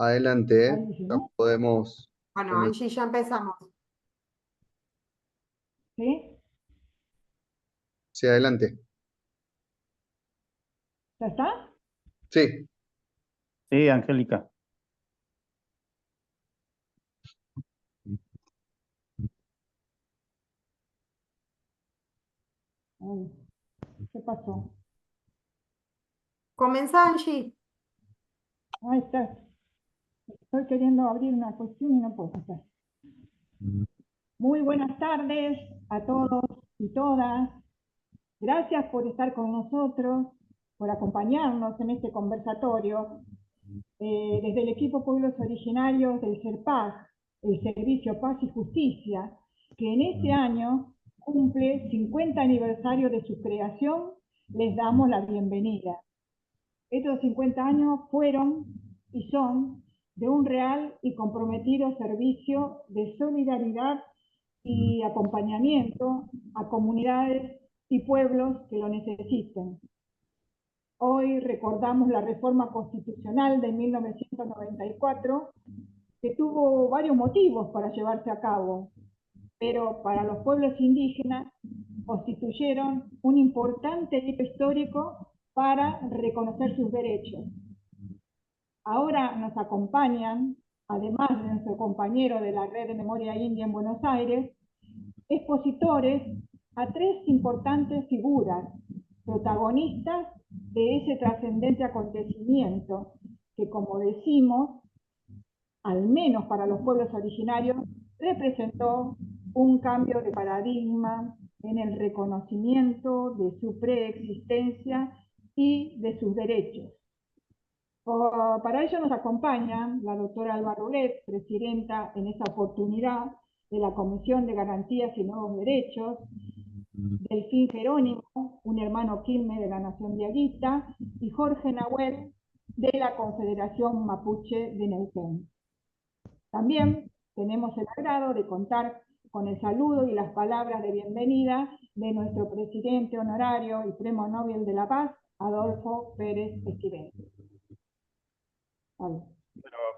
Adelante, ¿eh? Ahí sí, Ya ¿no? podemos Bueno, comenzar. Angie, ya empezamos. ¿Sí? Sí, adelante. ¿Ya está? Sí, Sí, Angélica. Ay, ¿qué pasó? Comenzá, Angie. Ahí está. Estoy queriendo abrir una cuestión y no puedo hacer. Muy buenas tardes a todos y todas. Gracias por estar con nosotros, por acompañarnos en este conversatorio. Desde el equipo Pueblos Originarios del SERPAJ, el Servicio Paz y Justicia, que en este año cumple 50 aniversario de su creación, les damos la bienvenida. Estos 50 años fueron y son de un real y comprometido servicio de solidaridad y acompañamiento a comunidades y pueblos que lo necesiten. Hoy recordamos la reforma constitucional de 1994, que tuvo varios motivos para llevarse a cabo, pero para los pueblos indígenas constituyeron un importante hito histórico para reconocer sus derechos. Ahora nos acompañan, además de nuestro compañero de la Red de Memoria India en Buenos Aires, expositores a tres importantes figuras, protagonistas de ese trascendente acontecimiento que, como decimos, al menos para los pueblos originarios, representó un cambio de paradigma en el reconocimiento de su preexistencia y de sus derechos. Para ello nos acompaña la doctora Alba Rulet, presidenta en esta oportunidad de la Comisión de Garantías y Nuevos Derechos, Delfín Jerónimo, un hermano quilme de la Nación de Aguita, y Jorge Nahuel, de la Confederación Mapuche de Neuquén. También tenemos el agrado de contar con el saludo y las palabras de bienvenida de nuestro presidente honorario y Premio Nobel de la Paz, Adolfo Pérez Esquivel. Bueno,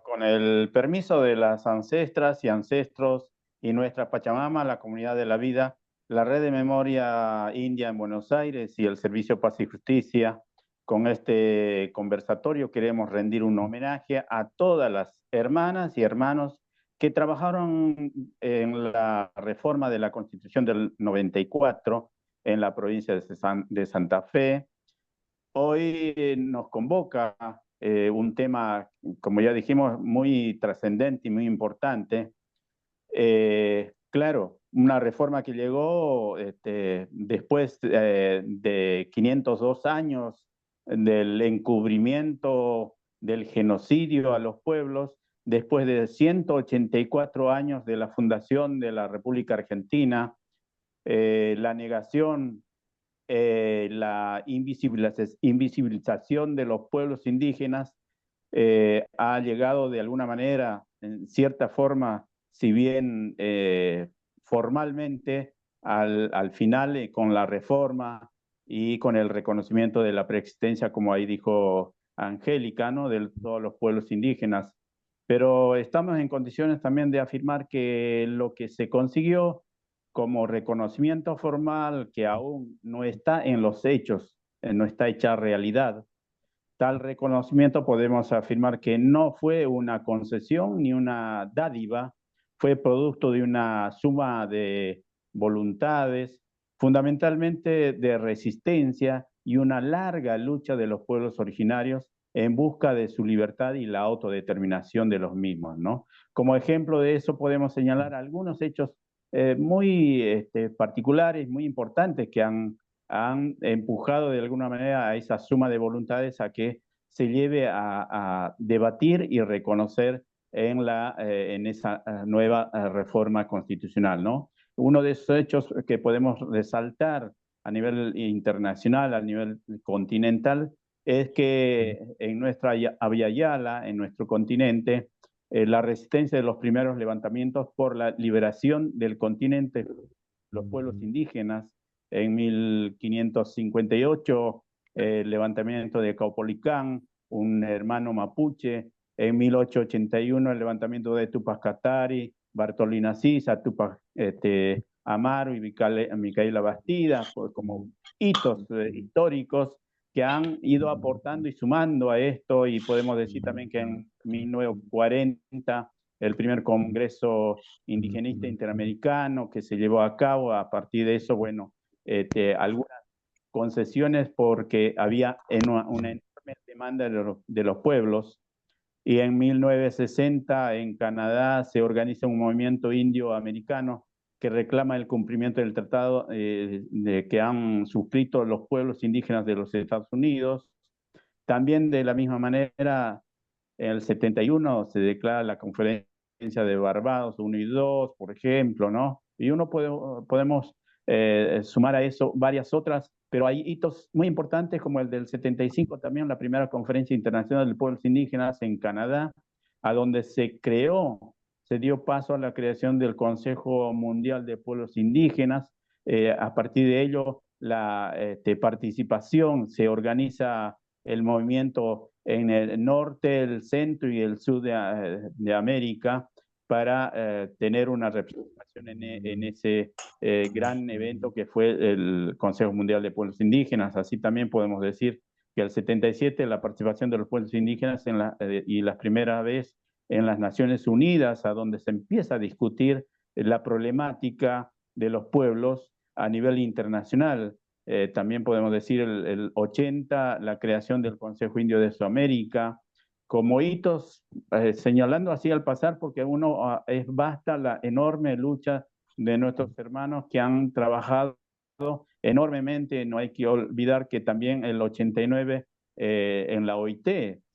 con el permiso de las ancestras y ancestros y nuestra Pachamama, la Comunidad de la Vida, la Red de Memoria India en Buenos Aires y el Servicio Paz y Justicia, con este conversatorio queremos rendir un homenaje a todas las hermanas y hermanos que trabajaron en la reforma de la Constitución del 94 en la provincia de Santa Fe. Hoy nos convoca un tema, como ya dijimos, muy trascendente y muy importante. Claro, una reforma que llegó después de 502 años del encubrimiento del genocidio a los pueblos, después de 184 años de la fundación de la República Argentina, la negación, la invisibilización de los pueblos indígenas ha llegado de alguna manera, en cierta forma, si bien formalmente, al final con la reforma y con el reconocimiento de la preexistencia, como ahí dijo Angélica, ¿no? De todos los pueblos indígenas. Pero estamos en condiciones también de afirmar que lo que se consiguió como reconocimiento formal que aún no está en los hechos, no está hecha realidad. Tal reconocimiento podemos afirmar que no fue una concesión ni una dádiva, fue producto de una suma de voluntades, fundamentalmente de resistencia y una larga lucha de los pueblos originarios en busca de su libertad y la autodeterminación de los mismos, ¿no? Como ejemplo de eso podemos señalar algunos hechos muy particulares, muy importantes que han empujado de alguna manera a esa suma de voluntades a que se lleve a debatir y reconocer en esa nueva reforma constitucional, ¿no? Uno de esos hechos que podemos resaltar a nivel internacional, a nivel continental, es que en nuestra Abya Yala, en nuestro continente, la resistencia de los primeros levantamientos por la liberación del continente, los pueblos indígenas, en 1558, el levantamiento de Caupolicán, un hermano mapuche en 1881 el levantamiento de Tupac Katari, Bartolina Sisa, Tupac Amaru y Micaela Bastida, como hitos históricos que han ido aportando y sumando a esto, y podemos decir también que en 1940 el primer Congreso Indigenista Interamericano que se llevó a cabo. A partir de eso, bueno, algunas concesiones porque había una enorme demanda de los pueblos. Y en 1960 en Canadá se organiza un movimiento indio-americano que reclama el cumplimiento del tratado que han suscrito los pueblos indígenas de los Estados Unidos. También de la misma manera, en el 71 se declara la Conferencia de Barbados 1 y 2, por ejemplo, ¿no? Y podemos sumar a eso varias otras, pero hay hitos muy importantes como el del 75, también la primera Conferencia Internacional de Pueblos Indígenas en Canadá, a donde se dio paso a la creación del Consejo Mundial de Pueblos Indígenas. A partir de ello, la participación se organiza el movimiento en el norte, el centro y el sur de América para tener una representación en ese gran evento que fue el Consejo Mundial de Pueblos Indígenas. Así también podemos decir que el 77 la participación de los pueblos indígenas y la primera vez en las Naciones Unidas, a donde se empieza a discutir la problemática de los pueblos a nivel internacional. También podemos decir el 80, la creación del Consejo Indio de Sudamérica, como hitos, señalando así al pasar, porque es basta la enorme lucha de nuestros hermanos que han trabajado enormemente. No hay que olvidar que también el 89 en la OIT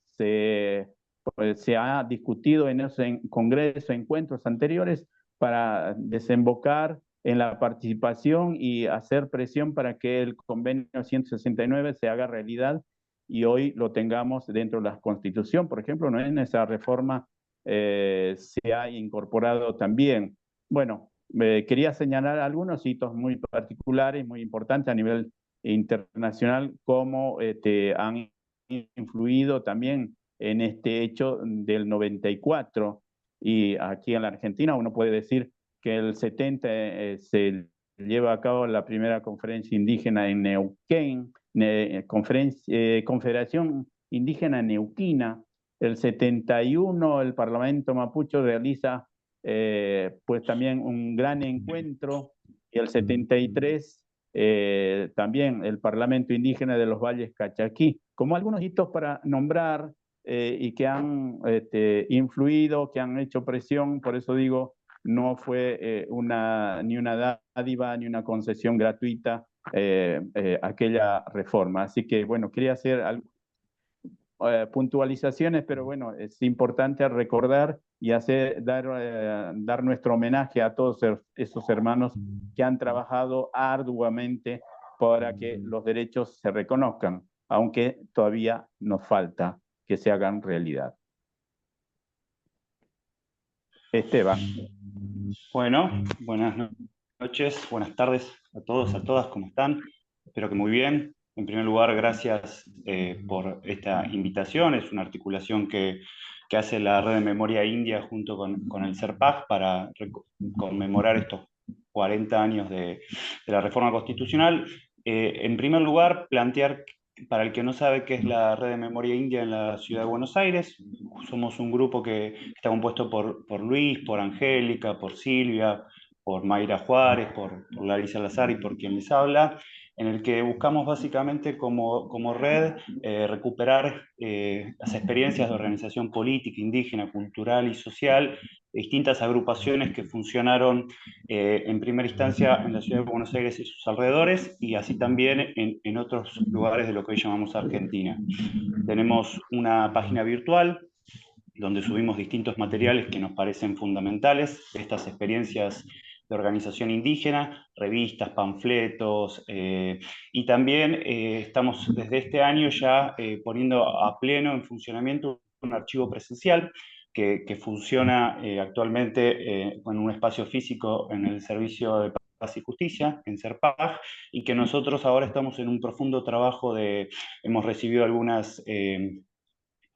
se ha discutido en esos congresos, encuentros anteriores, para desembocar en la participación y hacer presión para que el convenio 169 se haga realidad y hoy lo tengamos dentro de la Constitución. Por ejemplo, ¿no? En esa reforma se ha incorporado también. Bueno, quería señalar algunos hitos muy particulares, muy importantes a nivel internacional, cómo han influido también en este hecho del 94. Y aquí en la Argentina uno puede decir que el 70 se lleva a cabo la primera conferencia indígena en Neuquén, Confederación Indígena Neuquina. El 71 el Parlamento Mapuche realiza pues también un gran encuentro, y el 73 también el Parlamento Indígena de los Valles Cachaquí, como algunos hitos para nombrar y que han influido, que han hecho presión. Por eso digo, no fue ni una dádiva ni una concesión gratuita aquella reforma. Así que, bueno, quería hacer puntualizaciones, pero bueno, es importante recordar y dar nuestro homenaje a todos esos hermanos que han trabajado arduamente para que los derechos se reconozcan, aunque todavía nos falta que se hagan realidad. Esteban. Bueno, buenas noches, buenas tardes a todos, a todas, ¿cómo están? Espero que muy bien. En primer lugar, gracias por esta invitación. Es una articulación que hace la Red de Memoria India junto con el CERPAG para conmemorar estos 40 años de la reforma constitucional. En primer lugar, plantear, para el que no sabe qué es la Red de Memoria India en la Ciudad de Buenos Aires, somos un grupo que está compuesto por Luis, por Angélica, por Silvia, por Mayra Juárez, por Larisa Lazar y por quien les habla, en el que buscamos básicamente como red recuperar las experiencias de organización política, indígena, cultural y social, distintas agrupaciones que funcionaron en primera instancia en la ciudad de Buenos Aires y sus alrededores, y así también en otros lugares de lo que hoy llamamos Argentina. Tenemos una página virtual donde subimos distintos materiales que nos parecen fundamentales de estas experiencias de organización indígena, revistas, panfletos, y también estamos desde este año ya poniendo a pleno en funcionamiento un archivo presencial que funciona actualmente con un espacio físico en el Servicio de Paz y Justicia, en CERPAG, y que nosotros ahora estamos en un profundo trabajo hemos recibido algunas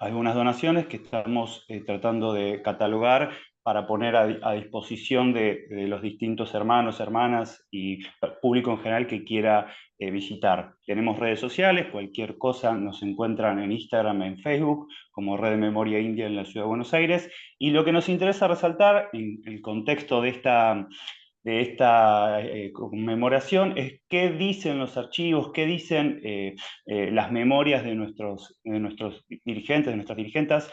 algunas donaciones que estamos tratando de catalogar para poner a disposición de los distintos hermanos, hermanas y público en general que quiera visitar. Tenemos redes sociales, cualquier cosa nos encuentran en Instagram, en Facebook, como Red de Memoria India en la Ciudad de Buenos Aires. Y lo que nos interesa resaltar en el contexto de esta conmemoración es qué dicen los archivos, qué dicen las memorias de nuestros dirigentes, de nuestras dirigentas.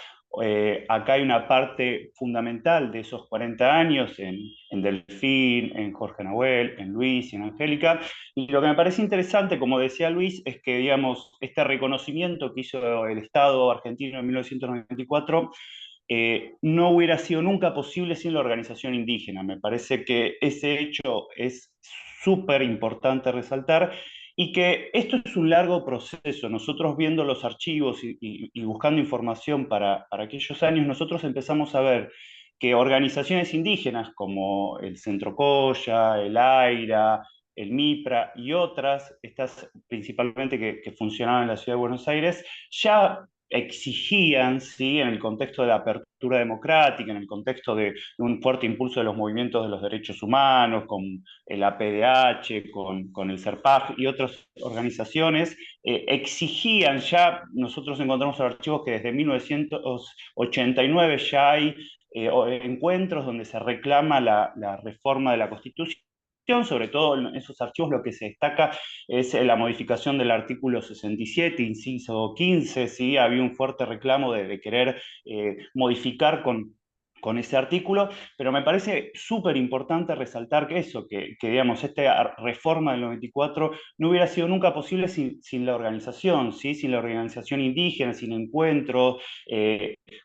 Acá hay una parte fundamental de esos 40 años en Delfín, en Jorge Nahuel, en Luis y en Angélica. Y lo que me parece interesante, como decía Luis, es que, digamos, este reconocimiento que hizo el Estado argentino en 1994 no hubiera sido nunca posible sin la organización indígena. Me parece que ese hecho es súper importante resaltar y que esto es un largo proceso. Nosotros viendo los archivos y buscando información para aquellos años, nosotros empezamos a ver que organizaciones indígenas como el Centro Coya, el AIRA, el MIPRA y otras, estas principalmente que funcionaban en la Ciudad de Buenos Aires, ya exigían, ¿sí? En el contexto de la apertura democrática, en el contexto de un fuerte impulso de los movimientos de los derechos humanos, con el APDH, con el CERPAJ y otras organizaciones, exigían ya, nosotros encontramos archivos que desde 1989 ya hay encuentros donde se reclama la reforma de la Constitución. Sobre todo en esos archivos lo que se destaca es la modificación del artículo 67, inciso 15, ¿sí? Había un fuerte reclamo de querer modificar con ese artículo, pero me parece súper importante resaltar que eso, que digamos, esta reforma del 94 no hubiera sido nunca posible sin la organización, ¿sí? Sin la organización indígena, sin encuentros,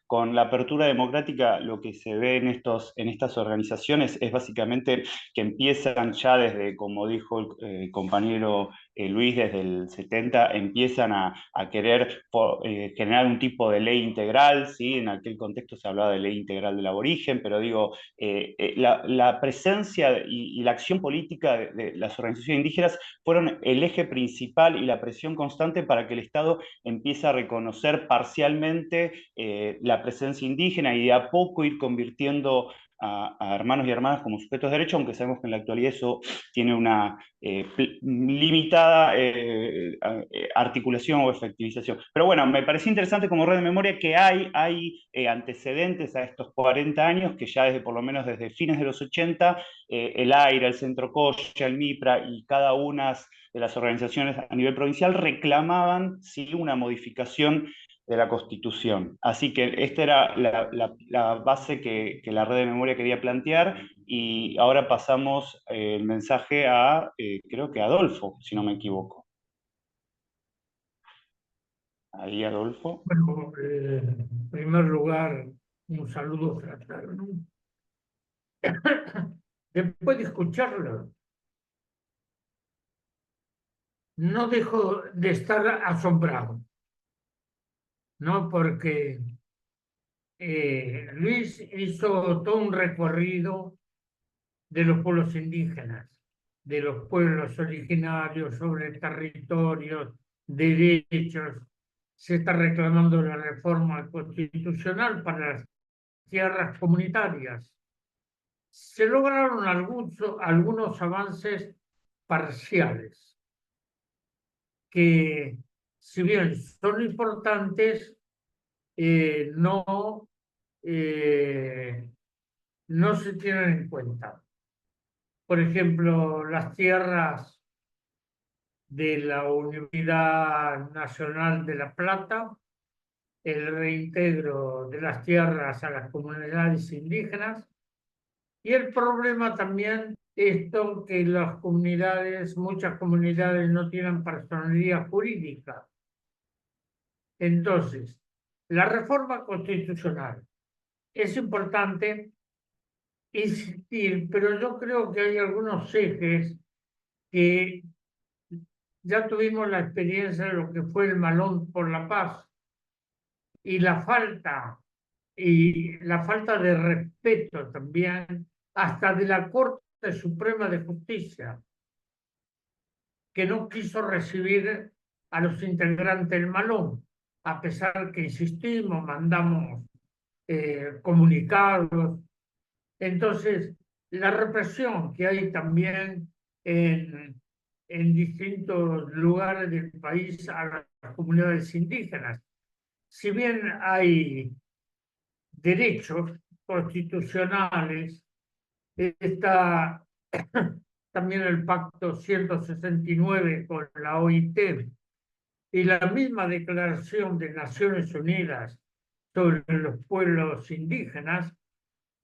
con la apertura democrática. Lo que se ve en estas organizaciones es básicamente que empiezan ya desde, como dijo el compañero Luis, desde el 70, empiezan a querer generar un tipo de ley integral, ¿sí? En aquel contexto se hablaba de ley integral del aborigen, pero digo, la presencia y la acción política de las organizaciones indígenas fueron el eje principal y la presión constante para que el Estado empiece a reconocer parcialmente la presencia indígena y de a poco ir convirtiendo a hermanos y hermanas como sujetos de derecho, aunque sabemos que en la actualidad eso tiene una limitada articulación o efectivización. Pero bueno, me pareció interesante como red de memoria que hay antecedentes a estos 40 años, que ya desde por lo menos desde fines de los 80, el AIRA, el Centro Coya, el MIPRA y cada una de las organizaciones a nivel provincial reclamaban, ¿sí?, una modificación de la Constitución. Así que esta era la base que la red de memoria quería plantear, y ahora pasamos el mensaje a, creo que Adolfo, si no me equivoco. Ahí, Adolfo. Bueno, en primer lugar, un saludo fraterno. Después de escucharlo, no dejo de estar asombrado, ¿no? Porque Luis hizo todo un recorrido de los pueblos indígenas, de los pueblos originarios, sobre territorios, derechos. Se está reclamando la reforma constitucional para las tierras comunitarias. Se lograron algunos avances parciales que, si bien son importantes, no se tienen en cuenta. Por ejemplo, las tierras de la Universidad Nacional de La Plata, el reintegro de las tierras a las comunidades indígenas, y el problema también esto que muchas comunidades no tienen personalidad jurídica. Entonces, la reforma constitucional es importante insistir, pero yo creo que hay algunos ejes que ya tuvimos la experiencia de lo que fue el Malón por la Paz y la falta de respeto también hasta de la Corte Suprema de Justicia, que no quiso recibir a los integrantes del Malón, a pesar que insistimos, mandamos comunicados. Entonces, la represión que hay también en distintos lugares del país a las comunidades indígenas. Si bien hay derechos constitucionales, está también el Pacto 169 con la OIT y la misma Declaración de Naciones Unidas sobre los pueblos indígenas,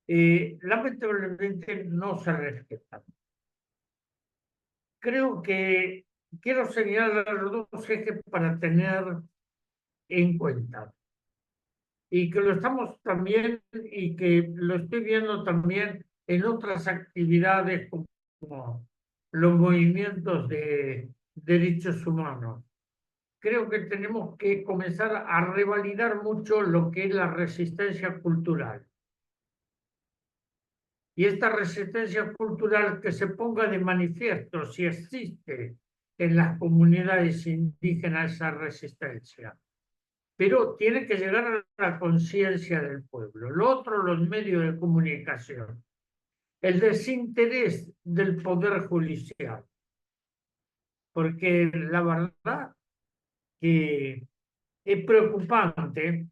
lamentablemente no se respetan. Creo que quiero señalar los dos ejes para tener en cuenta. Y que lo estamos también, y que lo estoy viendo también en otras actividades como los movimientos de derechos humanos. Creo que tenemos que comenzar a revalidar mucho lo que es la resistencia cultural. Y esta resistencia cultural que se ponga de manifiesto si existe en las comunidades indígenas esa resistencia. Pero tiene que llegar a la conciencia del pueblo. Lo otro, los medios de comunicación. El desinterés del poder judicial. Porque la verdad que es preocupante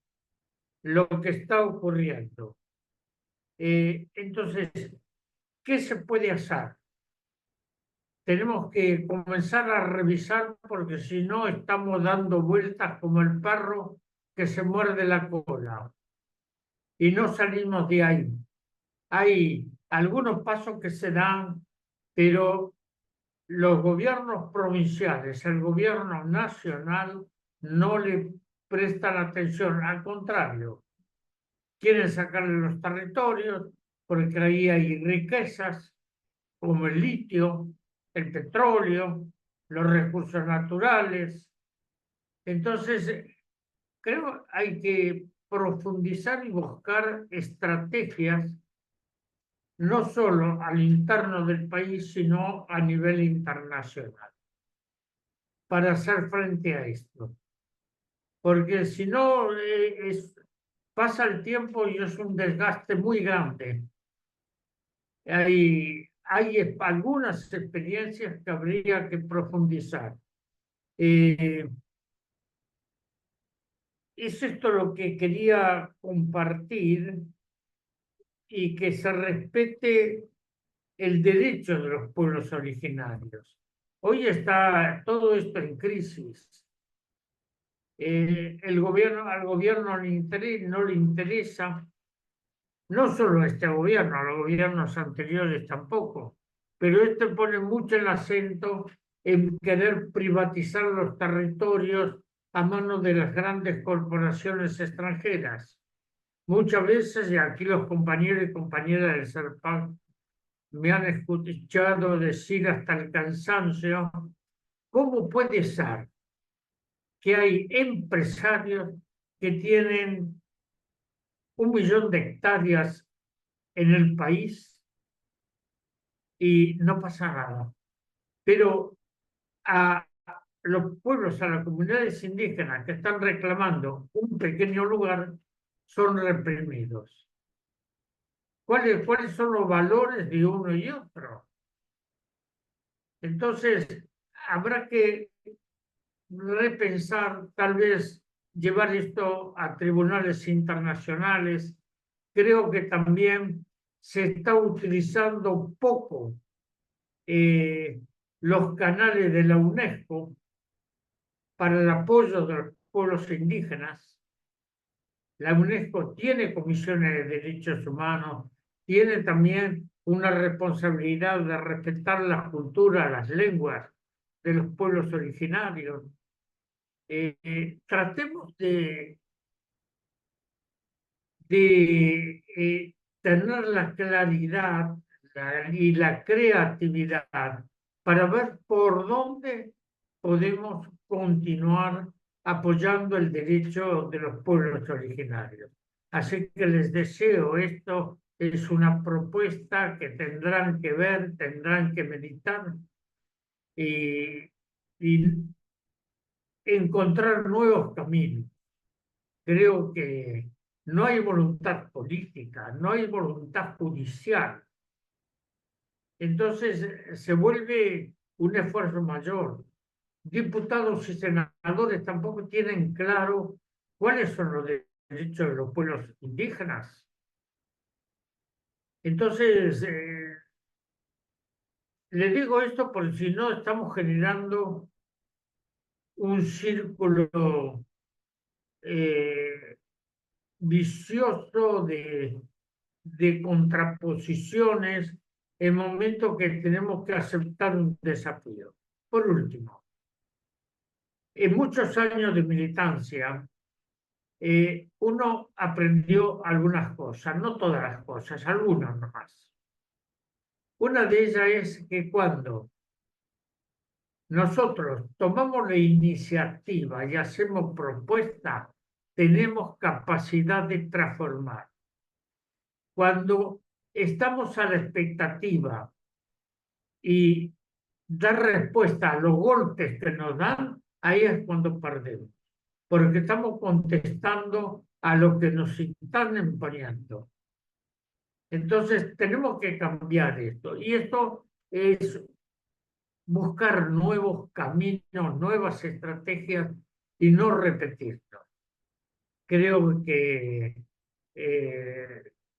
lo que está ocurriendo. Entonces, ¿qué se puede hacer? Tenemos que comenzar a revisar porque si no estamos dando vueltas como el perro que se muerde la cola y no salimos de ahí. Hay algunos pasos que se dan, pero los gobiernos provinciales, el gobierno nacional no le prestan atención, al contrario, quieren sacarle los territorios porque ahí hay riquezas como el litio, el petróleo, los recursos naturales. Entonces, creo que hay que profundizar y buscar estrategias no solo al interno del país, sino a nivel internacional, para hacer frente a esto. Porque si no, pasa el tiempo y es un desgaste muy grande. Hay algunas experiencias que habría que profundizar. Es esto lo que quería compartir y que se respete el derecho de los pueblos originarios. Hoy está todo esto en crisis. Al gobierno no le interesa, no solo este gobierno, a los gobiernos anteriores tampoco, pero este pone mucho el acento en querer privatizar los territorios a manos de las grandes corporaciones extranjeras. Muchas veces, y aquí los compañeros y compañeras del SERPAC me han escuchado decir hasta el cansancio, ¿cómo puede ser que hay empresarios que tienen 1 millón de hectáreas en el país y no pasa nada? Pero a los pueblos, a las comunidades indígenas que están reclamando un pequeño lugar, son reprimidos. ¿Cuáles son los valores de uno y otro? Entonces, habrá que repensar, tal vez llevar esto a tribunales internacionales. Creo que también se está utilizando poco los canales de la UNESCO para el apoyo de los pueblos indígenas. La UNESCO tiene comisiones de derechos humanos, tiene también una responsabilidad de respetar las culturas, las lenguas de los pueblos originarios. Tratemos de tener la claridad y la creatividad para ver por dónde podemos continuar apoyando el derecho de los pueblos originarios. Así que les deseo esto, es una propuesta que tendrán que ver, tendrán que meditar y encontrar nuevos caminos. creo que no hay voluntad política, no hay voluntad judicial. Entonces se vuelve un esfuerzo mayor. Diputados y senadores tampoco tienen claro cuáles son los derechos de los pueblos indígenas. Entonces, le digo esto porque si no estamos generando un círculo vicioso de contraposiciones en el momento que tenemos que aceptar un desafío. Por último, en muchos años de militancia, uno aprendió algunas cosas, no todas las cosas, algunas nomás. Una de ellas es que cuando nosotros tomamos la iniciativa y hacemos propuestas, tenemos capacidad de transformar. Cuando estamos a la expectativa y dar respuesta a los golpes que nos dan, ahí es cuando perdemos, porque estamos contestando a lo que nos están imponiendo. Entonces tenemos que cambiar esto, y esto es buscar nuevos caminos, nuevas estrategias y no repetirlo. Creo que,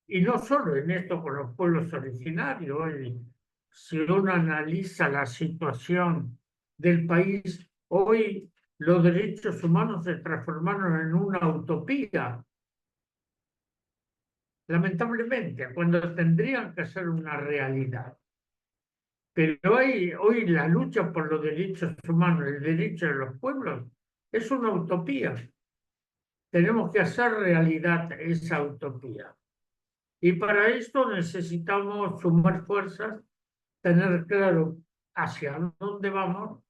y no solo en esto con los pueblos originarios, si uno analiza la situación del país, hoy los derechos humanos se transformaron en una utopía, lamentablemente, cuando tendrían que ser una realidad. Pero hoy la lucha por los derechos humanos, el derecho de los pueblos, es una utopía. Tenemos que hacer realidad esa utopía. Y para esto necesitamos sumar fuerzas, tener claro hacia dónde vamos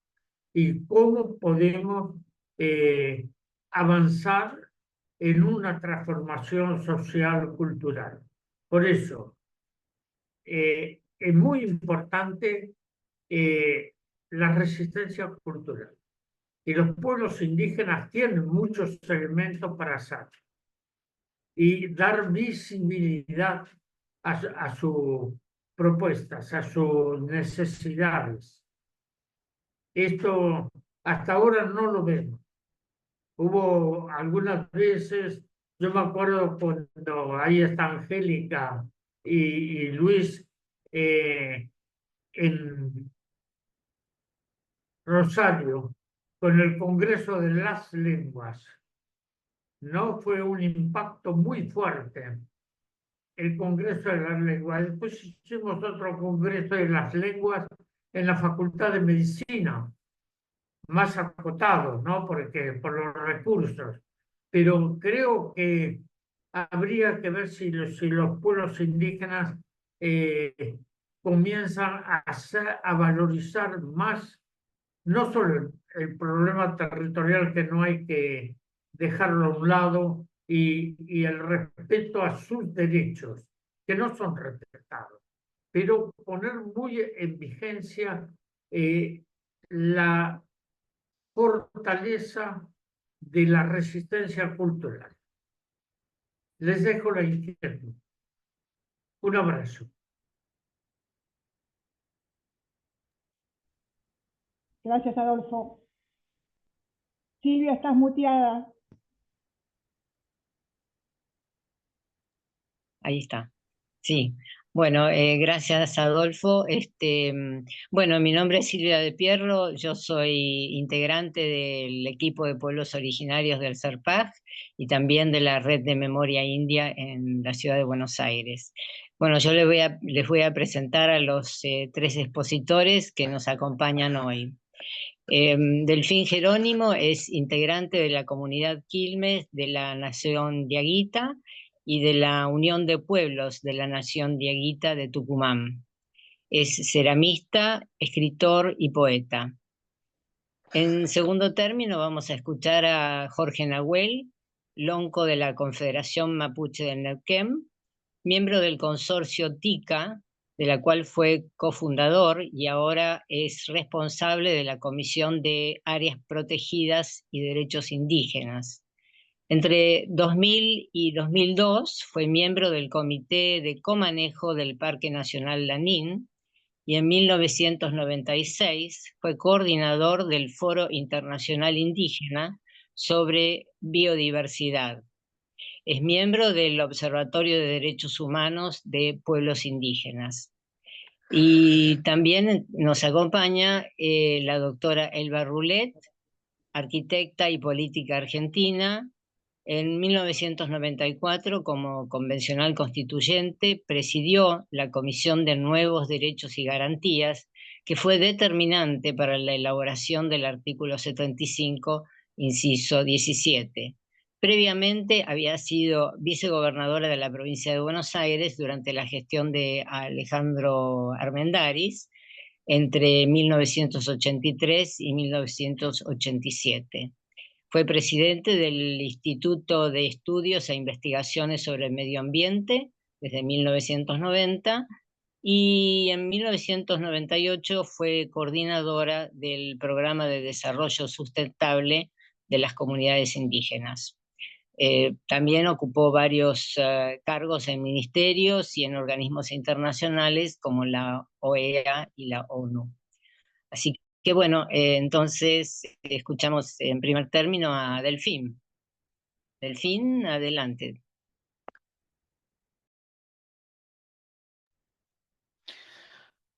y cómo podemos avanzar en una transformación social cultural. Por eso, es muy importante la resistencia cultural. Y los pueblos indígenas tienen muchos elementos para hacer y dar visibilidad a sus propuestas, a sus necesidades. Esto hasta ahora no lo vemos. Hubo algunas veces, yo me acuerdo cuando ahí está Angélica y Luis en Rosario, con el Congreso de las Lenguas. No fue un impacto muy fuerte el Congreso de las Lenguas. Después hicimos otro Congreso de las Lenguas en la Facultad de Medicina, más acotado, ¿no? Porque por los recursos. Pero creo que habría que ver si los pueblos indígenas comienzan a valorizar más no solo el problema territorial, que no hay que dejarlo a un lado, y el respeto a sus derechos, que no son respetados, pero poner muy en vigencia la fortaleza de la resistencia cultural. Les dejo la inquietud. Un abrazo. Gracias, Adolfo. Silvia, estás muteada. Ahí está. Sí. Bueno, gracias, Adolfo. Bueno, mi nombre es Silvia de Pierro, yo soy integrante del equipo de pueblos originarios del CERPAG y también de la Red de Memoria India en la ciudad de Buenos Aires. Bueno, yo les voy a presentar a los tres expositores que nos acompañan hoy. Delfín Jerónimo es integrante de la comunidad Quilmes de la Nación Diaguita y de la Unión de Pueblos de la Nación Diaguita de Tucumán. Es ceramista, escritor y poeta. En segundo término vamos a escuchar a Jorge Nahuel, lonco de la Confederación Mapuche del Neuquén, miembro del consorcio TICA, de la cual fue cofundador y ahora es responsable de la Comisión de Áreas Protegidas y Derechos Indígenas. Entre 2000 y 2002 fue miembro del Comité de Comanejo del Parque Nacional Lanín y en 1996 fue coordinador del Foro Internacional Indígena sobre Biodiversidad. Es miembro del Observatorio de Derechos Humanos de Pueblos Indígenas. Y también nos acompaña la doctora Elba Rulet, arquitecta y política argentina. En 1994, como convencional constituyente, presidió la Comisión de Nuevos Derechos y Garantías, que fue determinante para la elaboración del artículo 75, inciso 17. Previamente había sido vicegobernadora de la provincia de Buenos Aires durante la gestión de Alejandro Armendáriz entre 1983 y 1987. Fue presidente del Instituto de Estudios e Investigaciones sobre el Medio Ambiente desde 1990 y en 1998 fue coordinadora del Programa de Desarrollo Sustentable de las Comunidades Indígenas. También ocupó varios cargos en ministerios y en organismos internacionales como la OEA y la ONU. Así que bueno, entonces escuchamos en primer término a Delfín. Delfín, adelante.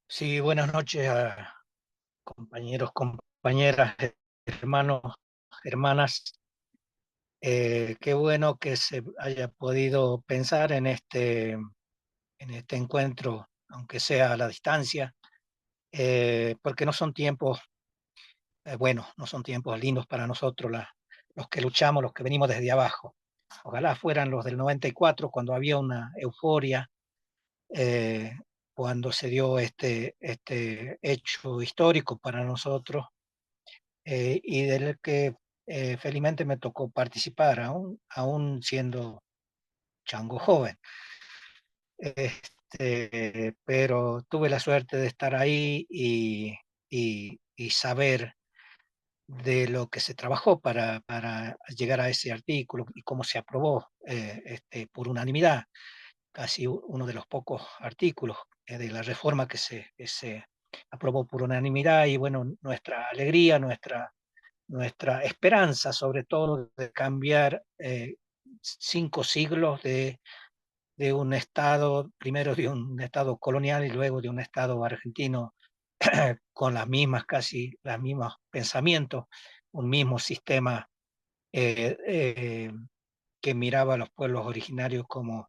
Sí, buenas noches a compañeros, compañeras, hermanos, hermanas. Qué bueno que se haya podido pensar en este encuentro, aunque sea a la distancia, porque no son tiempos, no son tiempos lindos para nosotros, los que luchamos, los que venimos desde abajo. Ojalá fueran los del 94, cuando había una euforia, eh, cuando se dio este hecho histórico para nosotros, y del que felizmente me tocó participar, aún siendo chango joven. Pero tuve la suerte de estar ahí y saber de lo que se trabajó para llegar a ese artículo y cómo se aprobó por unanimidad, casi uno de los pocos artículos de la reforma que se aprobó por unanimidad. Y bueno, nuestra alegría, nuestra esperanza, sobre todo, de cambiar 5 siglos de un Estado, primero de un Estado colonial y luego de un Estado argentino con casi las mismas pensamientos, un mismo sistema eh, eh, que miraba a los pueblos originarios como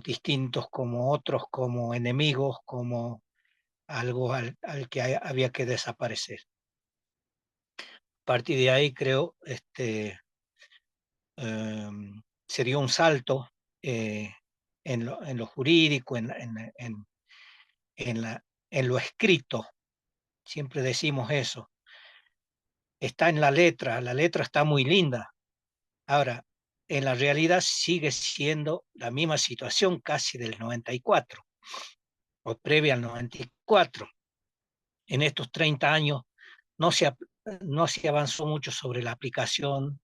distintos, como otros, como enemigos, como algo al que había que desaparecer. A partir de ahí creo se dio un salto en lo jurídico, en lo escrito. Siempre decimos eso. Está en la letra está muy linda. Ahora, en la realidad sigue siendo la misma situación casi del 94 o previa al 94. En estos 30 años no se avanzó mucho sobre la aplicación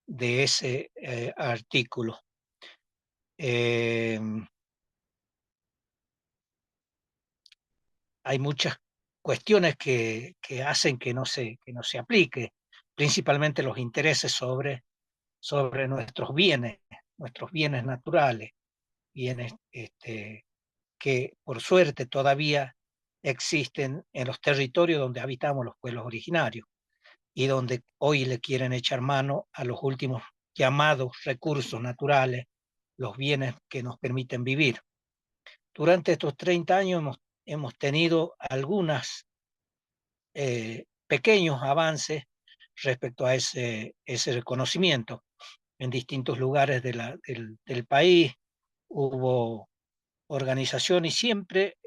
de ese artículo. Hay muchas cuestiones que hacen que no se aplique, principalmente los intereses sobre nuestros bienes naturales, bienes que por suerte todavía existen en los territorios donde habitamos los pueblos originarios y donde hoy le quieren echar mano a los últimos llamados recursos naturales, los bienes que nos permiten vivir. Durante estos 30 años hemos tenido algunos pequeños avances respecto a ese reconocimiento. En distintos lugares del país hubo organización y siempre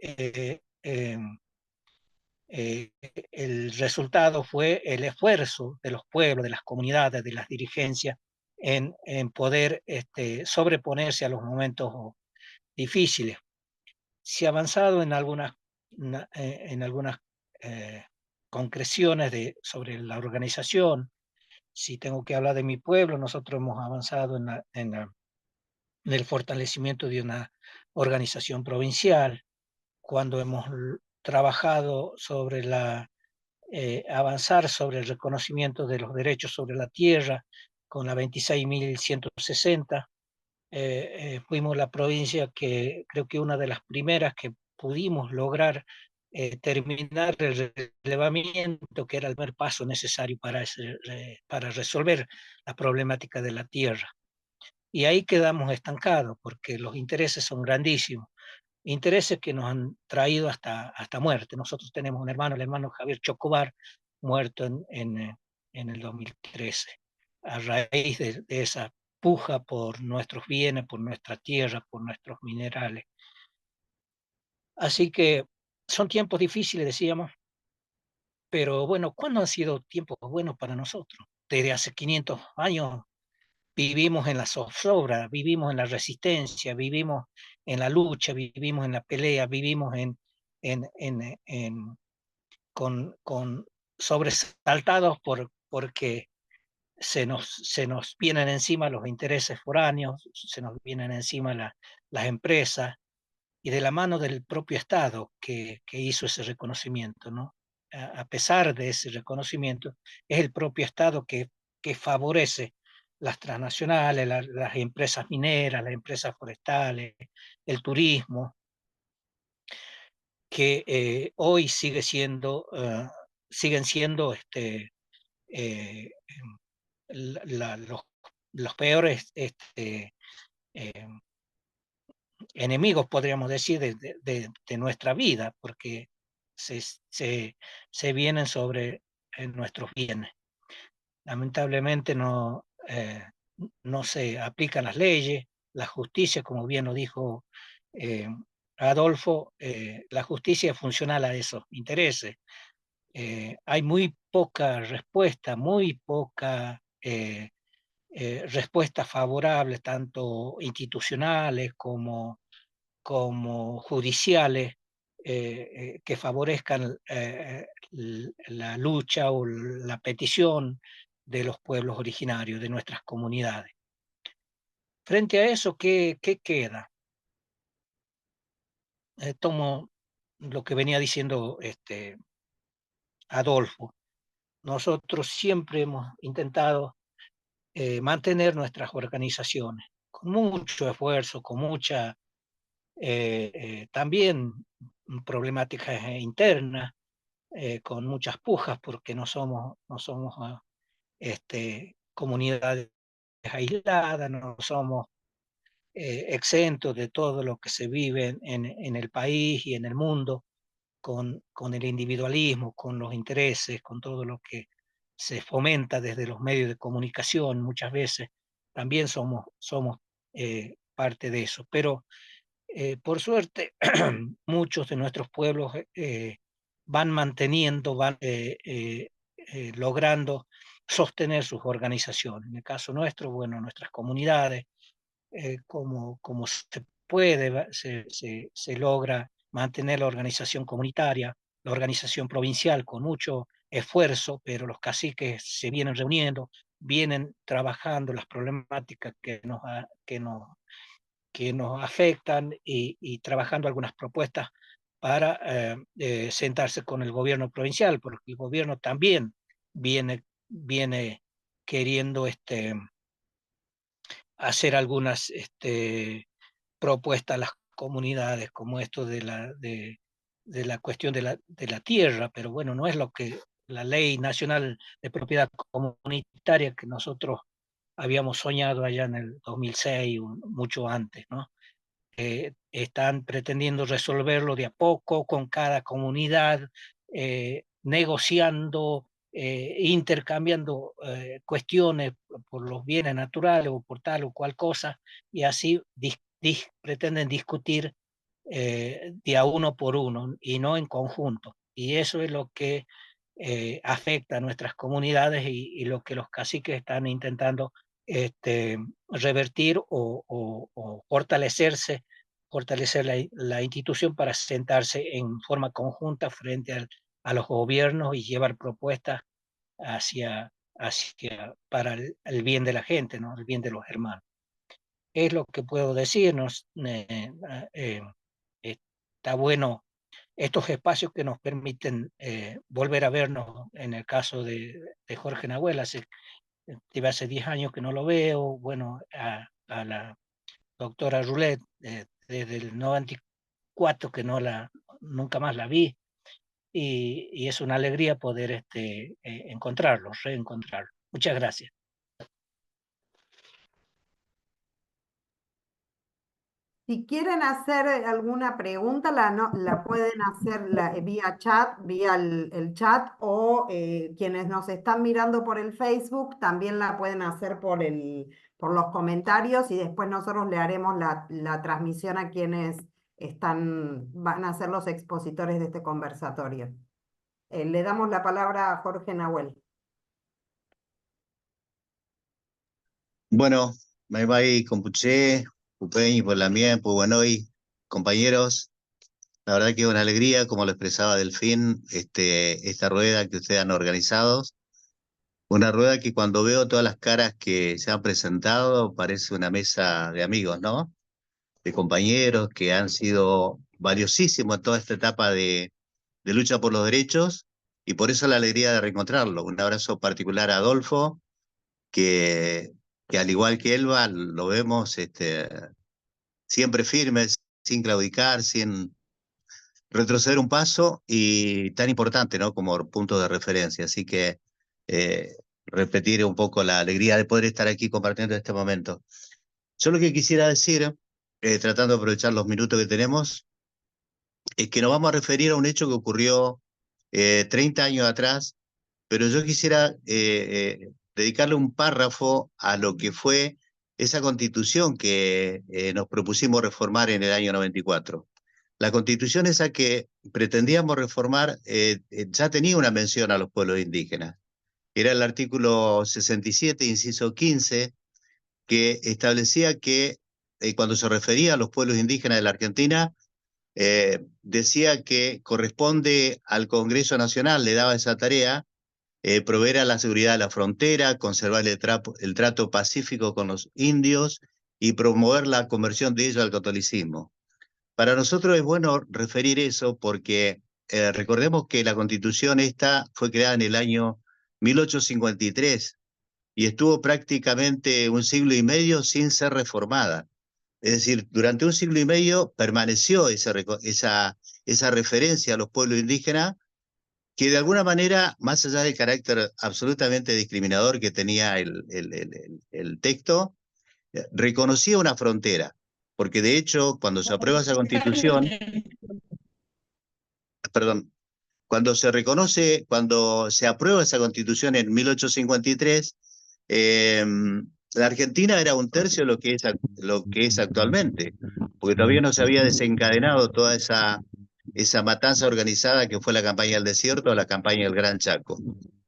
el resultado fue el esfuerzo de los pueblos, de las comunidades, de las dirigencias en poder sobreponerse a los momentos difíciles. Se ha avanzado en algunas concreciones sobre la organización, Si tengo que hablar de mi pueblo, nosotros hemos avanzado en el fortalecimiento de una organización provincial, cuando hemos trabajado sobre avanzar sobre el reconocimiento de los derechos sobre la tierra con la 26.160. Fuimos la provincia que creo que una de las primeras que pudimos lograr terminar el relevamiento, que era el primer paso necesario para resolver la problemática de la tierra. Y ahí quedamos estancados porque los intereses son grandísimos, intereses que nos han traído hasta muerte. Nosotros tenemos un hermano, el hermano Javier Chocobar, muerto en el 2013, a raíz de esa puja por nuestros bienes, por nuestra tierra, por nuestros minerales. Así que son tiempos difíciles, decíamos, pero bueno, ¿cuándo han sido tiempos buenos para nosotros? Desde hace 500 años vivimos en la zozobra, vivimos en la resistencia, vivimos en la lucha, vivimos en la pelea, vivimos con sobresaltados porque se nos vienen encima los intereses foráneos, se nos vienen encima las empresas, y de la mano del propio Estado que hizo ese reconocimiento, ¿no? A pesar de ese reconocimiento, es el propio Estado que favorece las transnacionales, las empresas mineras, las empresas forestales, el turismo, que hoy siguen siendo eh, los peores eh, enemigos, podríamos decir, de nuestra vida, porque se vienen sobre nuestros bienes. Lamentablemente no se aplican las leyes, la justicia, como bien lo dijo Adolfo, la justicia es funcional a esos intereses. Hay muy poca respuesta, muy poca respuestas favorables, tanto institucionales como judiciales, que favorezcan la lucha o la petición de los pueblos originarios, de nuestras comunidades. Frente a eso, ¿qué queda? Tomo lo que venía diciendo Adolfo. Nosotros siempre hemos intentado mantener nuestras organizaciones con mucho esfuerzo, con mucha también problemáticas internas, con muchas pujas, porque no somos comunidades aisladas, no somos exentos de todo lo que se vive en el país y en el mundo, con el individualismo, con los intereses, con todo lo que se fomenta desde los medios de comunicación. Muchas veces también somos parte de eso, pero por suerte muchos de nuestros pueblos van manteniendo, van logrando sostener sus organizaciones. En el caso nuestro, bueno, nuestras comunidades, como se puede, se logra mantener la organización comunitaria, la organización provincial con mucho esfuerzo, pero los caciques se vienen reuniendo, vienen trabajando las problemáticas que nos afectan y trabajando algunas propuestas para sentarse con el gobierno provincial, porque el gobierno también viene queriendo hacer algunas propuestas a las comunidades, como esto de la cuestión de la tierra, pero bueno, no es lo que la Ley Nacional de Propiedad Comunitaria que nosotros habíamos soñado allá en el 2006, mucho antes, ¿no? Están pretendiendo resolverlo de a poco con cada comunidad, negociando, intercambiando cuestiones por los bienes naturales o por tal o cual cosa, y así pretenden discutir de a uno por uno y no en conjunto. Y eso es lo que afecta a nuestras comunidades y lo que los caciques están intentando revertir o fortalecer la institución para sentarse en forma conjunta frente a los gobiernos y llevar propuestas para el bien de la gente, ¿no? El bien de los hermanos. Es lo que puedo decirnos. Está bueno estos espacios que nos permiten volver a vernos. En el caso de Jorge Nahuel, hace 10 años que no lo veo. Bueno, a la doctora Roulet, desde el 94 que nunca más la vi, y es una alegría poder encontrarlos, reencontrarlos. Muchas gracias. Si quieren hacer alguna pregunta, la pueden hacer vía chat, vía el chat, o quienes nos están mirando por el Facebook también la pueden hacer por los comentarios, y después nosotros le haremos la transmisión a quienes van a ser los expositores de este conversatorio. Le damos la palabra a Jorge Nahuel. Bueno, Mai Mai Compuché, Pupeñi, Polamien, Puguanoy, compañeros, la verdad que es una alegría, como lo expresaba Delfín, esta rueda que ustedes han organizado. Una rueda que cuando veo todas las caras que se han presentado, parece una mesa de amigos, ¿no? De compañeros que han sido valiosísimos en toda esta etapa de lucha por los derechos, y por eso la alegría de reencontrarlo. Un abrazo particular a Adolfo, que al igual que Elba, lo vemos siempre firme, sin claudicar, sin retroceder un paso, y tan importante, ¿no? Como punto de referencia. Así que repetir un poco la alegría de poder estar aquí compartiendo este momento. Yo lo que quisiera decir, tratando de aprovechar los minutos que tenemos, es que nos vamos a referir a un hecho que ocurrió 30 años atrás, pero yo quisiera dedicarle un párrafo a lo que fue esa constitución que nos propusimos reformar en el año 94. La constitución esa que pretendíamos reformar ya tenía una mención a los pueblos indígenas. Era el artículo 67, inciso 15, que establecía que cuando se refería a los pueblos indígenas de la Argentina, decía que corresponde al Congreso Nacional, le daba esa tarea, proveer a la seguridad de la frontera, conservar el trato pacífico con los indios y promover la conversión de ellos al catolicismo. Para nosotros es bueno referir eso porque recordemos que la Constitución esta fue creada en el año 1853 y estuvo prácticamente un siglo y medio sin ser reformada. Es decir, durante un siglo y medio permaneció esa referencia a los pueblos indígenas, que de alguna manera, más allá del carácter absolutamente discriminador que tenía el texto, reconocía una frontera, porque de hecho, cuando se aprueba esa constitución, perdón, cuando se aprueba esa constitución en 1853, la Argentina era un tercio de lo que es actualmente, porque todavía no se había desencadenado toda esa matanza organizada que fue la campaña del desierto o la campaña del Gran Chaco.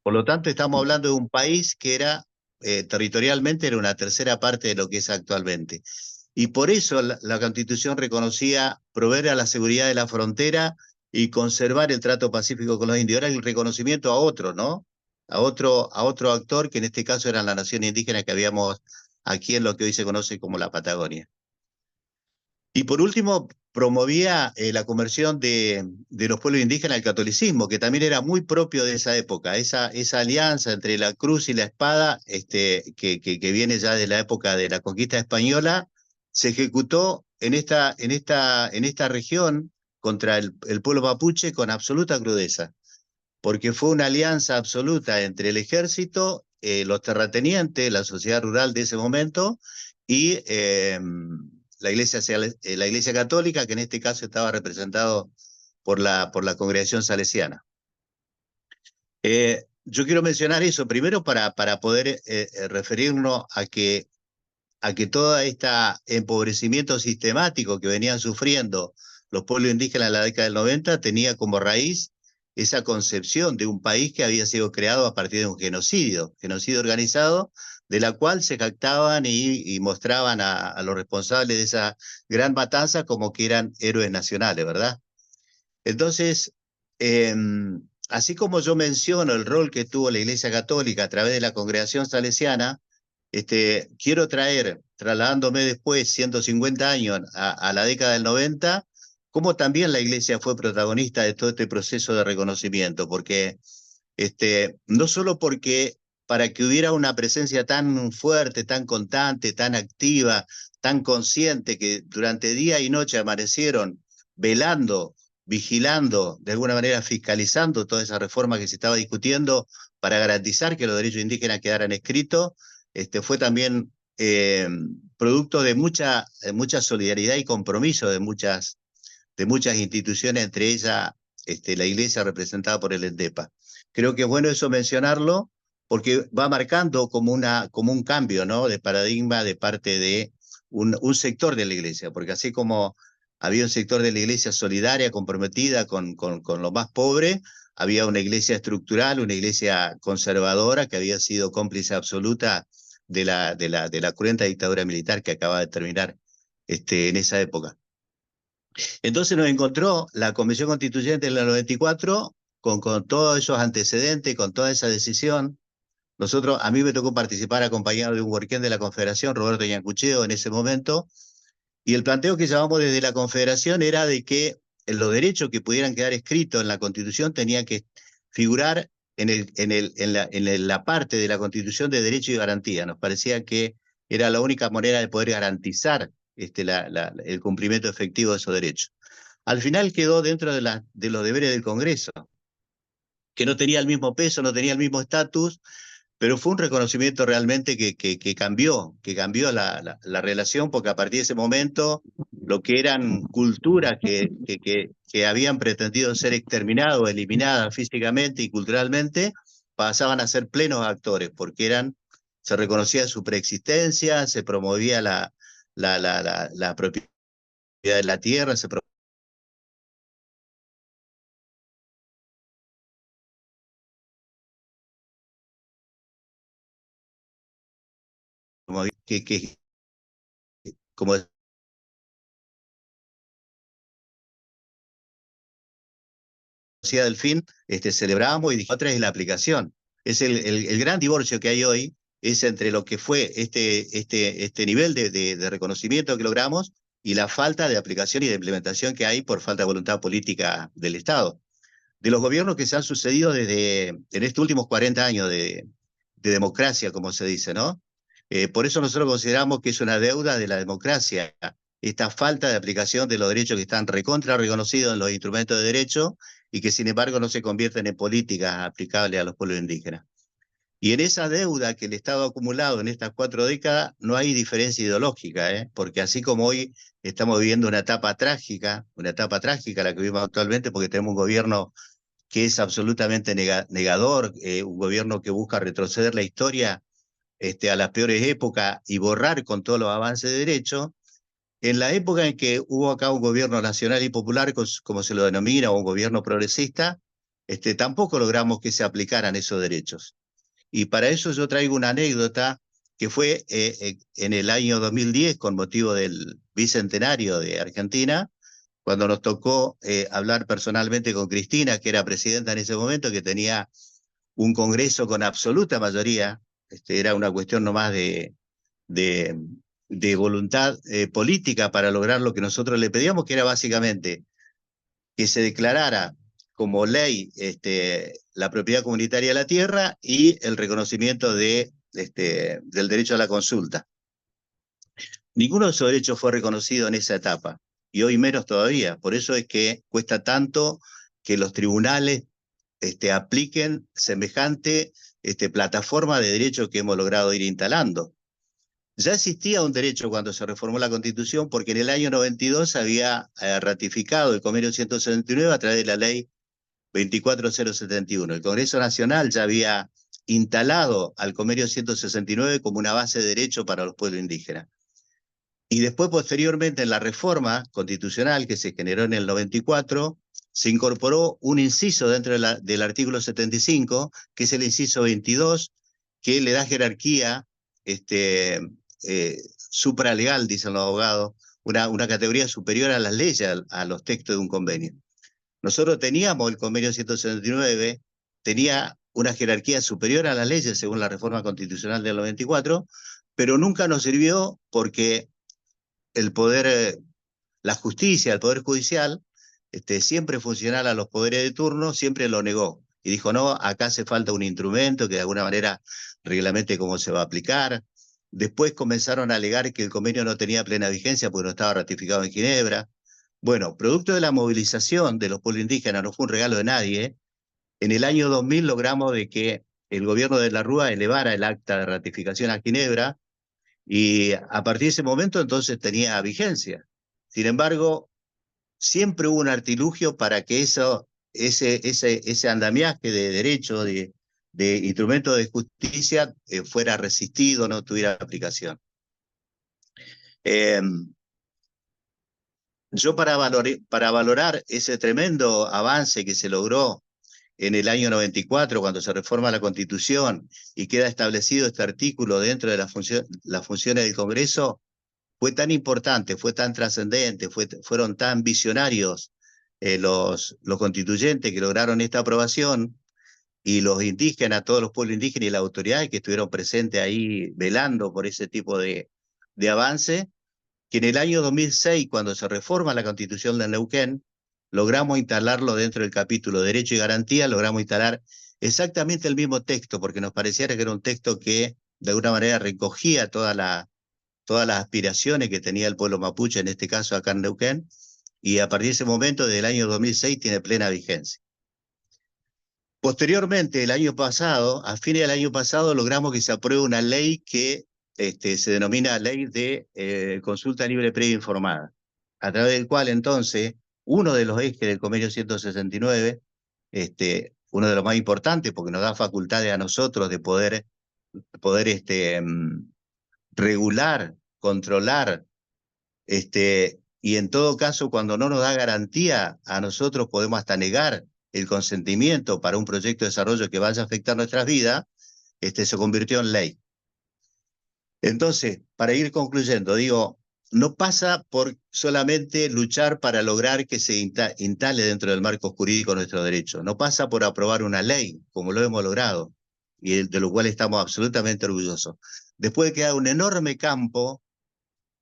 Por lo tanto, estamos hablando de un país que era territorialmente era una tercera parte de lo que es actualmente. Y por eso la Constitución reconocía proveer a la seguridad de la frontera y conservar el trato pacífico con los indios. Era el reconocimiento a otro, ¿no? A otro actor, que en este caso eran la nación indígena que habíamos aquí en lo que hoy se conoce como la Patagonia. Y por último, promovía la conversión de los pueblos indígenas al catolicismo, que también era muy propio de esa época. Esa alianza entre la cruz y la espada, que viene ya de la época de la conquista española, se ejecutó en esta región contra el pueblo mapuche con absoluta crudeza, porque fue una alianza absoluta entre el ejército, los terratenientes, la sociedad rural de ese momento, y la iglesia católica, que en este caso estaba representado por la congregación salesiana. Yo quiero mencionar eso primero para poder referirnos a que todo este empobrecimiento sistemático que venían sufriendo los pueblos indígenas en la década del 90 tenía como raíz esa concepción de un país que había sido creado a partir de un genocidio organizado, de la cual se jactaban y mostraban a los responsables de esa gran matanza como que eran héroes nacionales, ¿verdad? Entonces, así como yo menciono el rol que tuvo la Iglesia Católica a través de la congregación salesiana, quiero traer, trasladándome después, 150 años, a la década del 90, como también la Iglesia fue protagonista de todo este proceso de reconocimiento, porque no solo porque para que hubiera una presencia tan fuerte, tan constante, tan activa, tan consciente, que durante día y noche amanecieron velando, vigilando, de alguna manera fiscalizando toda esa reforma que se estaba discutiendo para garantizar que los derechos indígenas quedaran escritos, fue también producto de mucha solidaridad y compromiso de muchas instituciones, entre ellas la Iglesia representada por el ENDEPA. Creo que es bueno eso mencionarlo, porque va marcando como un cambio, ¿no?, de paradigma de parte de un sector de la Iglesia, porque así como había un sector de la Iglesia solidaria, comprometida con los más pobres, había una Iglesia estructural, una Iglesia conservadora que había sido cómplice absoluta de la cruenta dictadura militar que acaba de terminar en esa época. Entonces nos encontró la Convención Constituyente en el 94 con todos esos antecedentes, con toda esa decisión. A mí me tocó participar acompañado de un workén de la Confederación, Roberto Yancucheo, en ese momento, y el planteo que llevamos desde la Confederación era de que los derechos que pudieran quedar escritos en la Constitución tenían que figurar en la parte de la Constitución de derecho y garantía. Nos parecía que era la única manera de poder garantizar el cumplimiento efectivo de esos derechos. Al final quedó dentro de los deberes del Congreso, que no tenía el mismo peso, no tenía el mismo estatus, pero fue un reconocimiento realmente que cambió la relación, porque a partir de ese momento lo que eran culturas que habían pretendido ser exterminadas o eliminadas físicamente y culturalmente, pasaban a ser plenos actores, porque se reconocía su preexistencia, se promovía la propiedad de la tierra, se promovía como decía Delfín, celebramos y dijimos, otra es la aplicación. Es el gran divorcio que hay hoy, es entre lo que fue este nivel de reconocimiento que logramos y la falta de aplicación y de implementación que hay por falta de voluntad política del Estado. De los gobiernos que se han sucedido en estos últimos 40 años de democracia, como se dice, ¿no? Por eso nosotros consideramos que es una deuda de la democracia, esta falta de aplicación de los derechos que están recontra reconocidos en los instrumentos de derecho y que sin embargo no se convierten en políticas aplicables a los pueblos indígenas. Y en esa deuda que el Estado ha acumulado en estas 4 décadas no hay diferencia ideológica, porque así como hoy estamos viviendo una etapa trágica la que vivimos actualmente, porque tenemos un gobierno que es absolutamente negador, un gobierno que busca retroceder la historia a las peores épocas y borrar con todos los avances de derecho. En la época en que hubo acá un gobierno nacional y popular, como se lo denomina, o un gobierno progresista, tampoco logramos que se aplicaran esos derechos. Y para eso yo traigo una anécdota que fue en el año 2010, con motivo del bicentenario de Argentina, cuando nos tocó hablar personalmente con Cristina, que era presidenta en ese momento, que tenía un Congreso con absoluta mayoría. Era una cuestión nomás de voluntad política para lograr lo que nosotros le pedíamos, que era básicamente que se declarara como ley la propiedad comunitaria de la tierra y el reconocimiento del derecho a la consulta. Ninguno de esos derechos fue reconocido en esa etapa, y hoy menos todavía. Por eso es que cuesta tanto que los tribunales apliquen semejante plataforma de derechos que hemos logrado ir instalando. Ya existía un derecho cuando se reformó la Constitución, porque en el año 92 se había ratificado el Convenio 169 a través de la ley 24071. El Congreso Nacional ya había instalado al Convenio 169 como una base de derecho para los pueblos indígenas. Y después, posteriormente, en la reforma constitucional que se generó en el 94, se incorporó un inciso dentro del artículo 75, que es el inciso 22, que le da jerarquía supralegal, dicen los abogados, una categoría superior a las leyes, a los textos de un convenio. Nosotros teníamos el convenio 169, tenía una jerarquía superior a las leyes según la reforma constitucional del 94, pero nunca nos sirvió porque el poder, la justicia, el poder judicial, siempre funcional a los poderes de turno, siempre lo negó. Y dijo, no, acá hace falta un instrumento que de alguna manera reglamente cómo se va a aplicar. Después comenzaron a alegar que el convenio no tenía plena vigencia porque no estaba ratificado en Ginebra. Bueno, producto de la movilización de los pueblos indígenas, no fue un regalo de nadie, en el año 2000 logramos de que el gobierno de la Rúa elevara el acta de ratificación a Ginebra y a partir de ese momento entonces tenía vigencia. Sin embargo, siempre hubo un artilugio para que ese andamiaje de derecho, de instrumentos de justicia, fuera resistido, no tuviera aplicación. Yo para valorar ese tremendo avance que se logró en el año 94, cuando se reforma la Constitución y queda establecido este artículo dentro de las funciones del Congreso, fue tan importante, fue tan trascendente, fueron tan visionarios los constituyentes que lograron esta aprobación, y los indígenas, todos los pueblos indígenas y las autoridades que estuvieron presentes ahí velando por ese tipo de avance, que en el año 2006, cuando se reforma la Constitución de Neuquén, logramos instalarlo dentro del capítulo Derecho y Garantía, logramos instalar exactamente el mismo texto, porque nos pareciera que era un texto que de alguna manera recogía todas las aspiraciones que tenía el pueblo mapuche, en este caso acá en Neuquén, y a partir de ese momento, desde el año 2006, tiene plena vigencia. Posteriormente, el año pasado, a fines del año pasado, logramos que se apruebe una ley que se denomina Ley de Consulta Libre Previa Informada, a través del cual entonces uno de los ejes del convenio 169, uno de los más importantes porque nos da facultades a nosotros de poder regular, controlar, y en todo caso cuando no nos da garantía, a nosotros podemos hasta negar el consentimiento para un proyecto de desarrollo que vaya a afectar nuestras vidas, se convirtió en ley. Entonces, para ir concluyendo, digo, no pasa por solamente luchar para lograr que se instale dentro del marco jurídico nuestro derecho, no pasa por aprobar una ley, como lo hemos logrado, y de lo cual estamos absolutamente orgullosos. Después queda un enorme campo,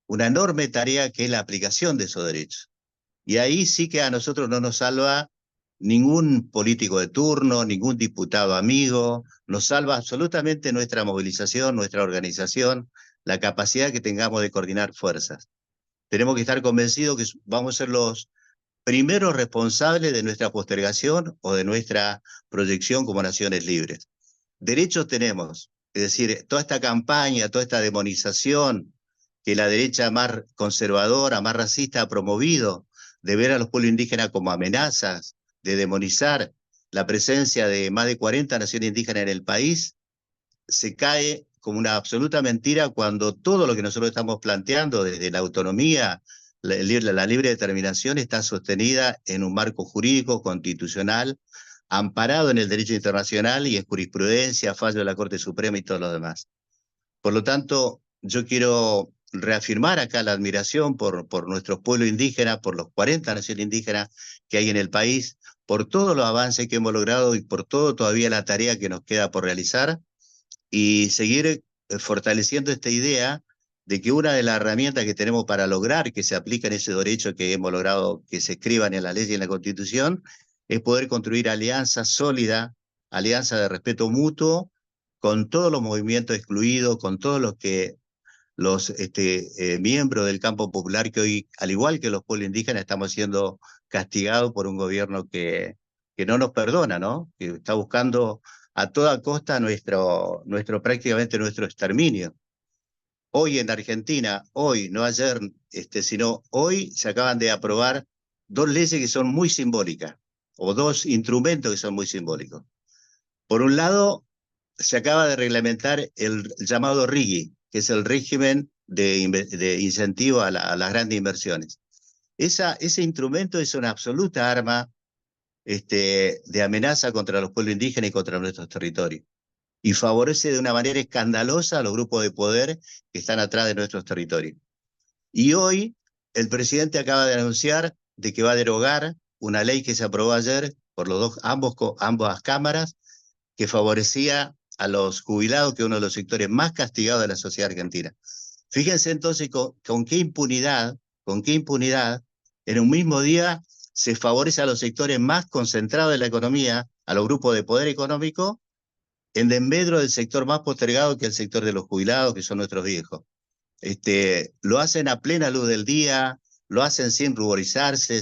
una enorme tarea que es la aplicación de esos derechos. Y ahí sí que a nosotros no nos salva ningún político de turno, ningún diputado amigo, nos salva absolutamente nuestra movilización, nuestra organización, la capacidad que tengamos de coordinar fuerzas. Tenemos que estar convencidos que vamos a ser los primeros responsables de nuestra postergación o de nuestra proyección como naciones libres. Derechos tenemos, es decir, toda esta campaña, toda esta demonización que la derecha más conservadora, más racista ha promovido, de ver a los pueblos indígenas como amenazas, de demonizar la presencia de más de 40 naciones indígenas en el país, se cae como una absoluta mentira cuando todo lo que nosotros estamos planteando, desde la autonomía, la libre determinación, está sostenida en un marco jurídico constitucional, amparado en el derecho internacional y en jurisprudencia, fallo de la Corte Suprema y todo lo demás. Por lo tanto, yo quiero reafirmar acá la admiración por nuestros pueblos indígenas, por los 40 naciones indígenas que hay en el país, por todos los avances que hemos logrado y por todo todavía la tarea que nos queda por realizar, y seguir fortaleciendo esta idea de que una de las herramientas que tenemos para lograr que se apliquen ese derecho que hemos logrado que se escriban en la ley y en la Constitución, es poder construir alianzas sólidas, alianzas de respeto mutuo, con todos los movimientos excluidos, con todos los miembros del campo popular que hoy, al igual que los pueblos indígenas, estamos siendo castigados por un gobierno que no nos perdona, ¿no? Que está buscando a toda costa prácticamente nuestro exterminio. Hoy en Argentina, hoy, no ayer, sino hoy, se acaban de aprobar 2 leyes que son muy simbólicas, o 2 instrumentos que son muy simbólicos. Por un lado, se acaba de reglamentar el llamado RIGI, que es el régimen de incentivo a las grandes inversiones. Ese instrumento es una absoluta arma de amenaza contra los pueblos indígenas y contra nuestros territorios. Y favorece de una manera escandalosa a los grupos de poder que están atrás de nuestros territorios. Y hoy el presidente acaba de anunciar de que va a derogar una ley que se aprobó ayer por ambas cámaras, que favorecía a los jubilados, que es uno de los sectores más castigados de la sociedad argentina. Fíjense entonces con qué impunidad, en un mismo día se favorece a los sectores más concentrados de la economía, a los grupos de poder económico, en desmedro del sector más postergado, que es el sector de los jubilados, que son nuestros viejos. Lo hacen a plena luz del día, lo hacen sin ruborizarse,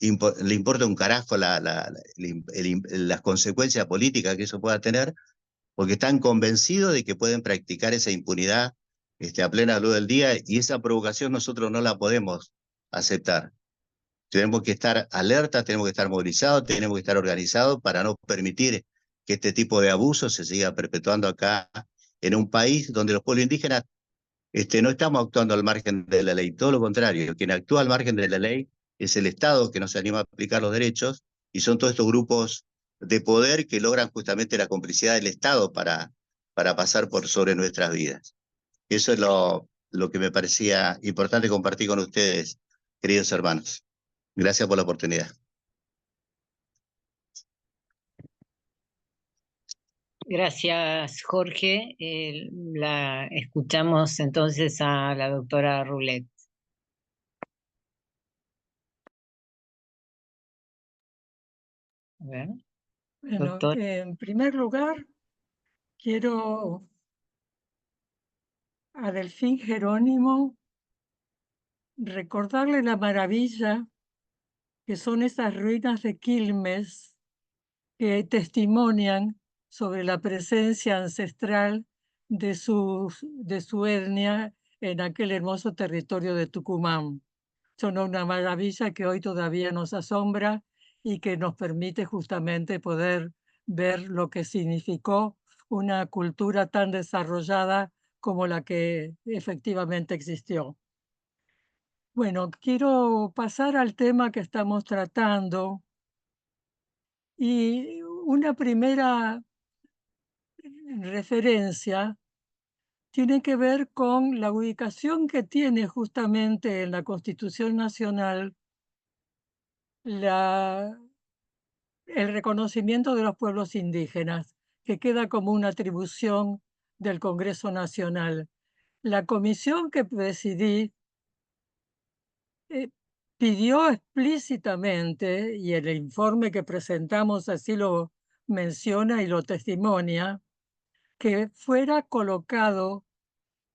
le importa un carajo las consecuencias políticas que eso pueda tener, porque están convencidos de que pueden practicar esa impunidad a plena luz del día, y esa provocación nosotros no la podemos aceptar. Tenemos que estar alertas, tenemos que estar movilizados, tenemos que estar organizados para no permitir que este tipo de abusos se siga perpetuando acá en un país donde los pueblos indígenas no estamos actuando al margen de la ley, todo lo contrario. Quien actúa al margen de la ley es el Estado, que no se anima a aplicar los derechos, y son todos estos grupos de poder que logran justamente la complicidad del Estado para pasar por sobre nuestras vidas. Eso es lo que me parecía importante compartir con ustedes, queridos hermanos. Gracias por la oportunidad. Gracias, Jorge. La escuchamos entonces a la doctora Rulet. A ver, Bueno, doctor. en primer lugar, quiero a Delfín Jerónimo recordarle la maravilla que son esas ruinas de Quilmes que testimonian sobre la presencia ancestral de su etnia en aquel hermoso territorio de Tucumán. Son una maravilla que hoy todavía nos asombra y que nos permite justamente poder ver lo que significó una cultura tan desarrollada como la que efectivamente existió. Bueno, quiero pasar al tema que estamos tratando, y una primera referencia tiene que ver con la ubicación que tiene justamente en la Constitución Nacional el reconocimiento de los pueblos indígenas, que queda como una atribución del Congreso Nacional. La comisión que presidí pidió explícitamente, y el informe que presentamos así lo menciona y lo testimonia, que fuera colocado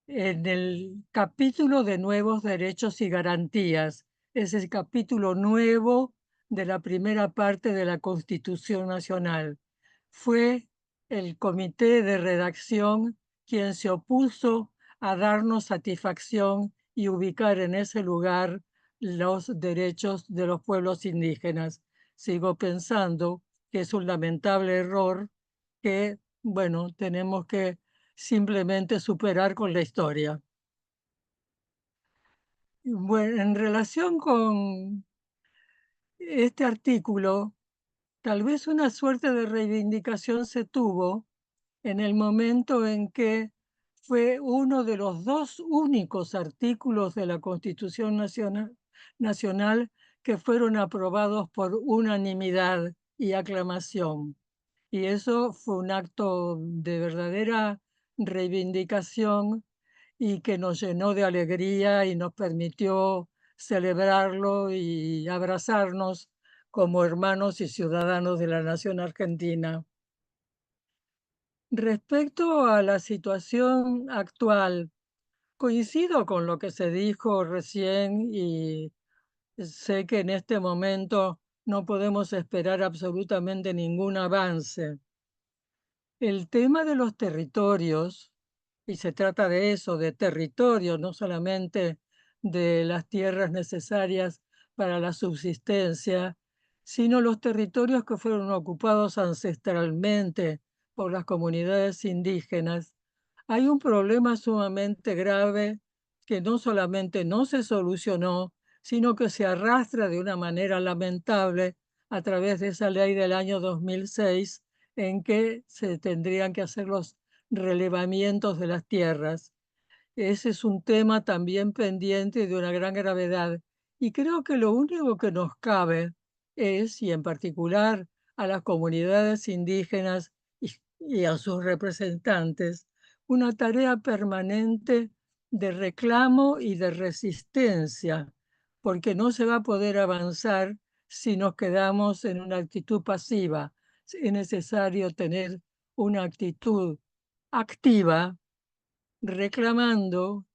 en el capítulo de nuevos derechos y garantías. Es el capítulo nuevo de la primera parte de la Constitución Nacional. Fue el comité de redacción quien se opuso a darnos satisfacción y ubicar en ese lugar los derechos de los pueblos indígenas. Sigo pensando que es un lamentable error que, bueno, tenemos que simplemente superar con la historia. Bueno, en relación con este artículo, tal vez una suerte de reivindicación se tuvo en el momento en que fue uno de los dos únicos artículos de la Constitución Nacional que fueron aprobados por unanimidad y aclamación. Y eso fue un acto de verdadera reivindicación y que nos llenó de alegría y nos permitió celebrarlo y abrazarnos como hermanos y ciudadanos de la nación argentina. Respecto a la situación actual, coincido con lo que se dijo recién y sé que en este momento no podemos esperar absolutamente ningún avance. El tema de los territorios, y se trata de eso, de territorio, no solamente de las tierras necesarias para la subsistencia, sino los territorios que fueron ocupados ancestralmente por las comunidades indígenas. Hay un problema sumamente grave que no solamente no se solucionó, sino que se arrastra de una manera lamentable a través de esa ley del año 2006 en que se tendrían que hacer los relevamientos de las tierras. Ese es un tema también pendiente de una gran gravedad. Y creo que lo único que nos cabe es, y en particular a las comunidades indígenas y a sus representantes, una tarea permanente de reclamo y de resistencia, porque no se va a poder avanzar si nos quedamos en una actitud pasiva. Es necesario tener una actitud activa, reclamando,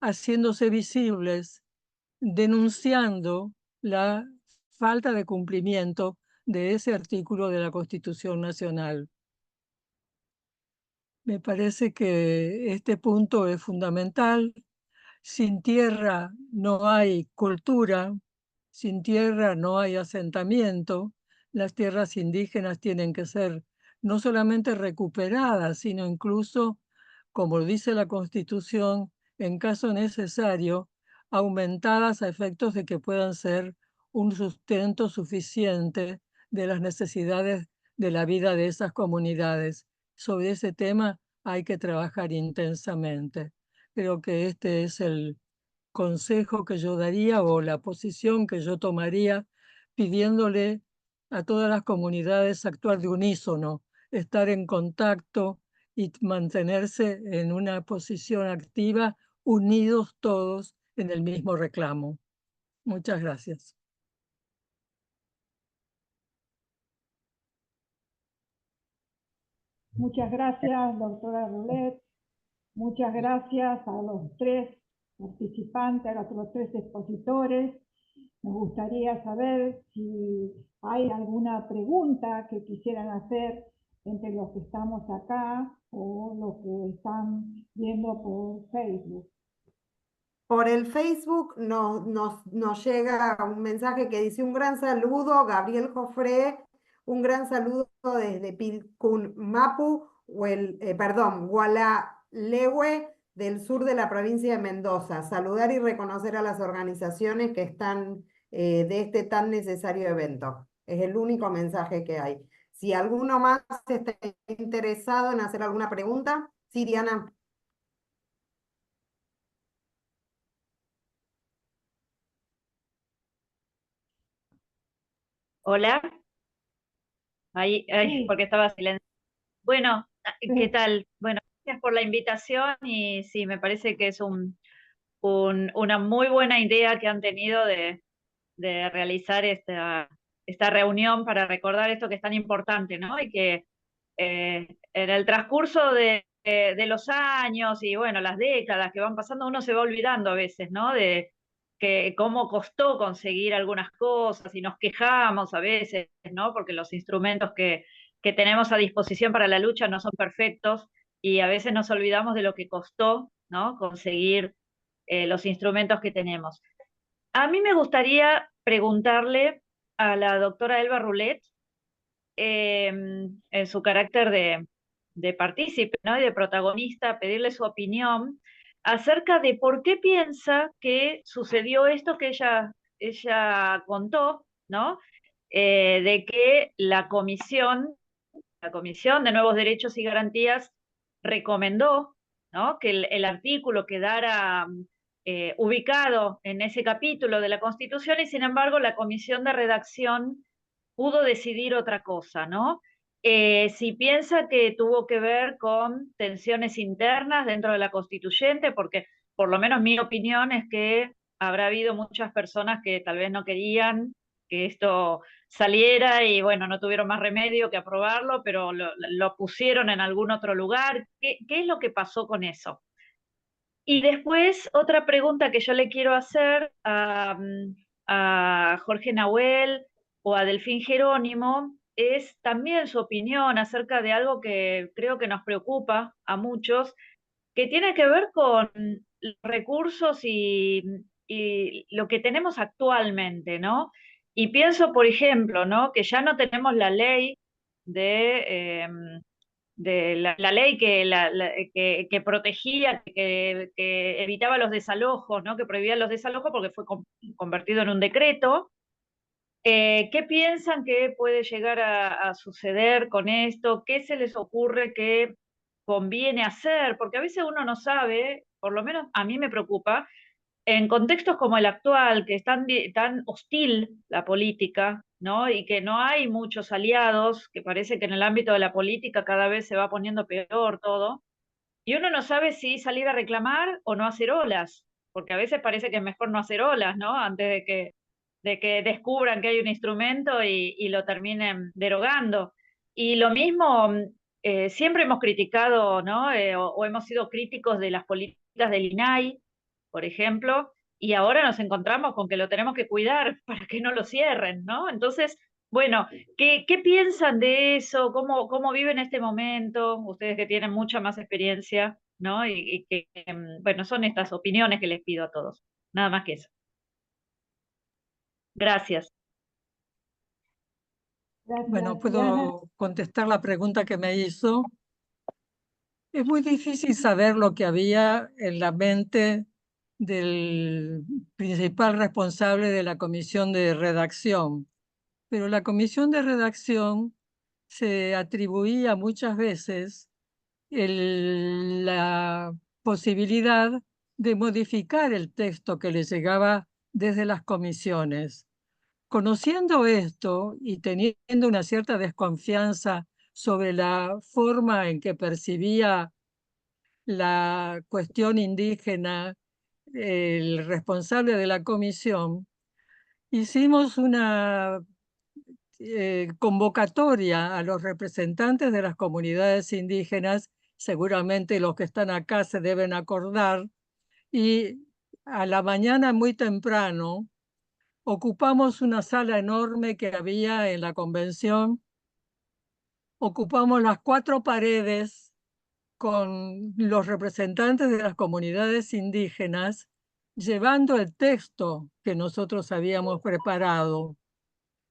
haciéndose visibles, denunciando la falta de cumplimiento de ese artículo de la Constitución Nacional. Me parece que este punto es fundamental. Sin tierra no hay cultura, sin tierra no hay asentamiento. Las tierras indígenas tienen que ser no solamente recuperadas, sino incluso, como dice la Constitución, en caso necesario, aumentadas a efectos de que puedan ser un sustento suficiente de las necesidades de la vida de esas comunidades. Sobre ese tema hay que trabajar intensamente. Creo que este es el consejo que yo daría o la posición que yo tomaría, pidiéndole a todas las comunidades actuar de unísono, estar en contacto y mantenerse en una posición activa, unidos todos en el mismo reclamo. Muchas gracias. Muchas gracias, doctora Roulet. Muchas gracias a los tres participantes, a los tres expositores. Me gustaría saber si hay alguna pregunta que quisieran hacer entre los que estamos acá o los que están viendo por Facebook. Por el Facebook nos llega un mensaje que dice: un gran saludo, Gabriel Jofré, un gran saludo desde Pilcunmapu, Gualalegue, del sur de la provincia de Mendoza. Saludar y reconocer a las organizaciones que están de este tan necesario evento. Es el único mensaje que hay. Si alguno más está interesado en hacer alguna pregunta, sí, Diana. Hola. Ahí, Sí. porque estaba silencio. Bueno, ¿qué Sí. tal? Bueno, gracias por la invitación y sí, me parece que es una muy buena idea que han tenido de realizar esta reunión para recordar esto que es tan importante, ¿no? Y que en el transcurso de los años y bueno, las décadas que van pasando, uno se va olvidando a veces, ¿no? De que cómo costó conseguir algunas cosas y nos quejamos a veces, ¿no? Porque los instrumentos que tenemos a disposición para la lucha no son perfectos y a veces nos olvidamos de lo que costó, ¿no? Conseguir los instrumentos que tenemos. A mí me gustaría preguntarle a la doctora Elba Roulet, en su carácter de partícipe, ¿no? Y de protagonista, pedirle su opinión acerca de por qué piensa que sucedió esto que ella contó, ¿no? De que la Comisión de Nuevos Derechos y Garantías recomendó, ¿no? Que el artículo quedara ubicado en ese capítulo de la Constitución y sin embargo la Comisión de Redacción pudo decidir otra cosa, ¿no? Si piensa que tuvo que ver con tensiones internas dentro de la constituyente, porque por lo menos mi opinión es que habrá habido muchas personas que tal vez no querían que esto saliera y bueno, no tuvieron más remedio que aprobarlo, pero lo pusieron en algún otro lugar. ¿Qué es lo que pasó con eso? Y después, otra pregunta que yo le quiero hacer a Jorge Nahuel o a Delfín Jerónimo es también su opinión acerca de algo que creo que nos preocupa a muchos, que tiene que ver con los recursos y lo que tenemos actualmente, ¿no? Y pienso, por ejemplo, ¿no? Que ya no tenemos la ley de la ley que protegía, que evitaba los desalojos, ¿no? Que prohibía los desalojos porque fue convertido en un decreto. ¿Qué piensan que puede llegar a suceder con esto? ¿Qué se les ocurre que conviene hacer? Porque a veces uno no sabe, por lo menos a mí me preocupa, en contextos como el actual, que es tan hostil la política, ¿no? Y que no hay muchos aliados, que parece que en el ámbito de la política cada vez se va poniendo peor todo, y uno no sabe si salir a reclamar o no hacer olas, porque a veces parece que es mejor no hacer olas, ¿no? Antes de que descubran que hay un instrumento y lo terminen derogando. Y lo mismo, siempre hemos criticado, ¿no? O hemos sido críticos de las políticas del INAI, por ejemplo, y ahora nos encontramos con que lo tenemos que cuidar para que no lo cierren, ¿no? Entonces, bueno, ¿qué piensan de eso? ¿Cómo viven este momento? Ustedes que tienen mucha más experiencia, ¿no? Y que, bueno, son estas opiniones que les pido a todos. Nada más que eso. Gracias. Gracias, Bueno, Diana. puedo contestar la pregunta que me hizo. Es muy difícil saber lo que había en la mente del principal responsable de la comisión de redacción, pero la comisión de redacción se atribuía muchas veces la posibilidad de modificar el texto que le llegaba desde las comisiones. Conociendo esto y teniendo una cierta desconfianza sobre la forma en que percibía la cuestión indígena el responsable de la comisión, hicimos una convocatoria a los representantes de las comunidades indígenas, seguramente los que están acá se deben acordar, y a la mañana muy temprano ocupamos una sala enorme que había en la convención, ocupamos las 4 paredes con los representantes de las comunidades indígenas, llevando el texto que nosotros habíamos preparado.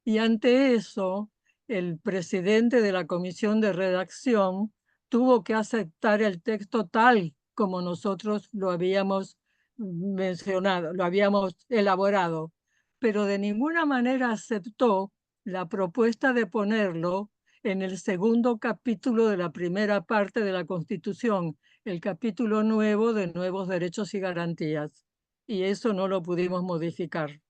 Y ante eso, el presidente de la comisión de redacción tuvo que aceptar el texto tal como nosotros lo habíamos mencionado, lo habíamos elaborado, pero de ninguna manera aceptó la propuesta de ponerlo en el segundo capítulo de la primera parte de la Constitución, el capítulo nuevo de Nuevos Derechos y Garantías. Y eso no lo pudimos modificar.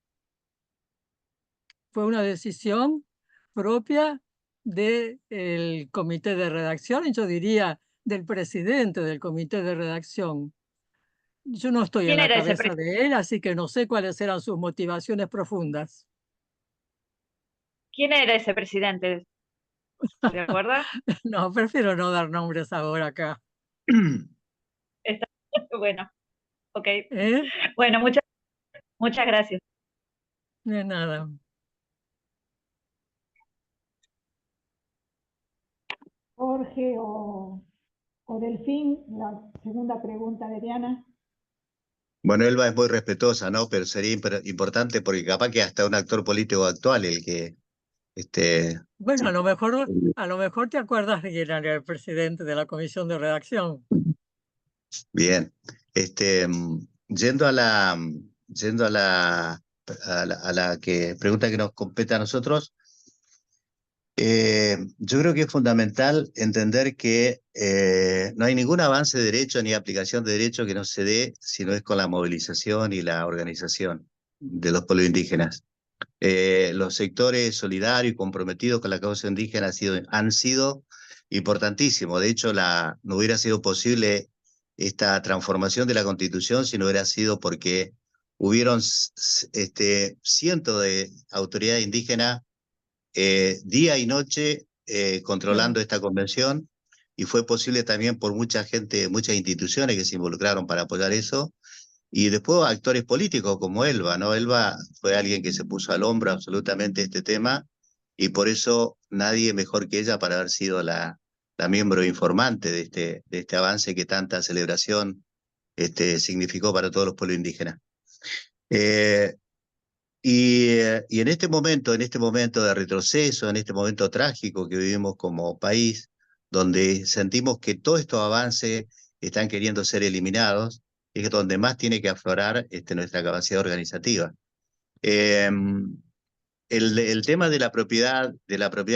Fue una decisión propia del comité de redacción, y yo diría del presidente del comité de redacción. Yo no estoy en ¿Quién la era ese cabeza de él, así que no sé cuáles eran sus motivaciones profundas. ¿Quién era ese presidente? ¿Se acuerda? No, prefiero no dar nombres ahora acá. Está, bueno, ok. ¿Eh? Bueno, muchas gracias. De nada. Jorge o Delfín, la segunda pregunta de Diana. Bueno, Elba es muy respetuosa, ¿no? Pero sería importante porque capaz que hasta un actor político actual el que Bueno, sí. a lo mejor te acuerdas de quién era el presidente de la comisión de redacción. Bien. Yendo a la pregunta que nos compete a nosotros, yo creo que es fundamental entender que no hay ningún avance de derecho ni aplicación de derecho que no se dé si no es con la movilización y la organización de los pueblos indígenas. Los sectores solidarios y comprometidos con la causa indígena han sido importantísimos. De hecho, no hubiera sido posible esta transformación de la Constitución si no hubiera sido porque hubieron cientos de autoridades indígenas día y noche controlando esta convención, y fue posible también por mucha gente, muchas instituciones que se involucraron para apoyar eso. Y después actores políticos como Elba, ¿no? Elba fue alguien que se puso al hombro absolutamente este tema, y por eso nadie mejor que ella para haber sido la miembro informante de este avance que tanta celebración significó para todos los pueblos indígenas. Y en este momento de retroceso, en este momento trágico que vivimos como país, donde sentimos que todos estos avances están queriendo ser eliminados, es donde más tiene que aflorar nuestra capacidad organizativa. El tema de la propiedad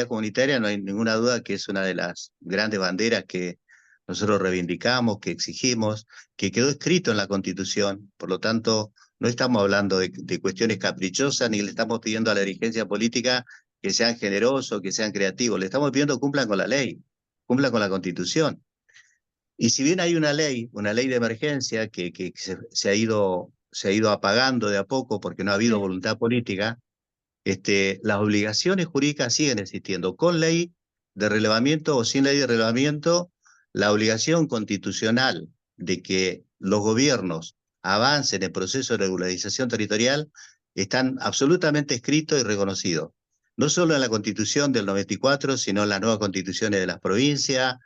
comunitaria, no hay ninguna duda que es una de las grandes banderas que nosotros reivindicamos, que exigimos, que quedó escrito en la Constitución. Por lo tanto, no estamos hablando de cuestiones caprichosas, ni le estamos pidiendo a la dirigencia política que sean generosos, que sean creativos. Le estamos pidiendo que cumplan con la ley, cumplan con la Constitución. Y si bien hay una ley de emergencia que se ha ido apagando de a poco porque no ha habido voluntad política, las obligaciones jurídicas siguen existiendo. Con ley de relevamiento o sin ley de relevamiento, la obligación constitucional de que los gobiernos avancen en el proceso de regularización territorial están absolutamente escritos y reconocidos. No solo en la Constitución del 94, sino en las nuevas constituciones de las provincias,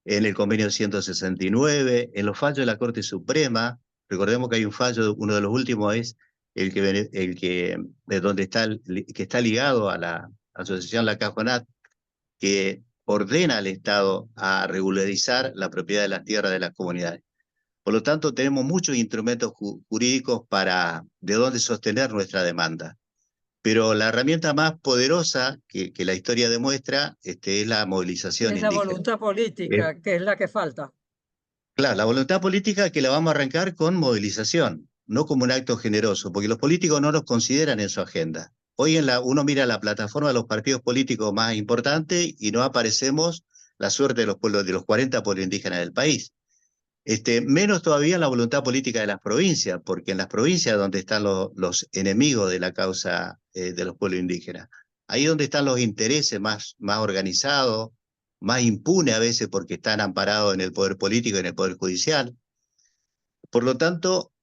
en el convenio 169, en los fallos de la Corte Suprema. Recordemos que hay un fallo, uno de los últimos es que está ligado a la asociación La Cajonat, que ordena al Estado a regularizar la propiedad de las tierras de las comunidades. Por lo tanto, tenemos muchos instrumentos jurídicos de donde sostener nuestra demanda. Pero la herramienta más poderosa que la historia demuestra es la movilización Es la indígena. voluntad política, que es la que falta. Claro, la voluntad política que la vamos a arrancar con movilización, no como un acto generoso, porque los políticos no nos consideran en su agenda. Hoy uno mira la plataforma de los partidos políticos más importantes y no aparecemos la suerte de los pueblos, de los 40 pueblos indígenas del país. Menos todavía la voluntad política de las provincias, porque en las provincias donde están los enemigos de la causa de los pueblos indígenas, ahí donde están los intereses más organizados, más impunes a veces porque están amparados en el poder político y en el poder judicial. Por lo tanto,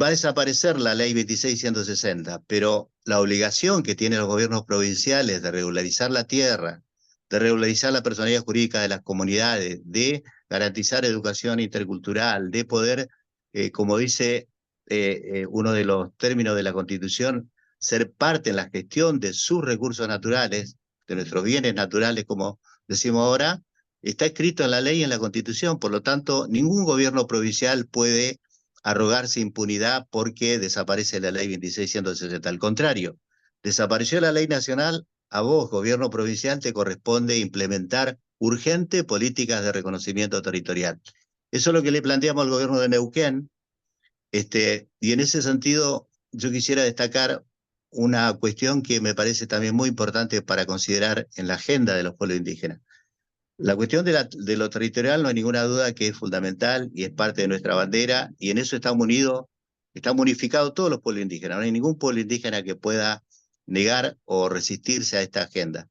va a desaparecer la ley 26.160, pero la obligación que tienen los gobiernos provinciales de regularizar la tierra, de regularizar la personalidad jurídica de las comunidades, de garantizar educación intercultural, de poder, como dice uno de los términos de la Constitución, ser parte en la gestión de sus recursos naturales, de nuestros bienes naturales, como decimos ahora, está escrito en la ley y en la Constitución. Por lo tanto, ningún gobierno provincial puede arrogarse impunidad porque desaparece la ley 26.160. Al contrario, desapareció la ley nacional, a vos, gobierno provincial, te corresponde implementar urgente políticas de reconocimiento territorial. Eso es lo que le planteamos al gobierno de Neuquén, y en ese sentido yo quisiera destacar una cuestión que me parece también muy importante para considerar en la agenda de los pueblos indígenas. La cuestión de lo territorial no hay ninguna duda que es fundamental y es parte de nuestra bandera, y en eso estamos unificados todos los pueblos indígenas. No hay ningún pueblo indígena que pueda negar o resistirse a esta agenda.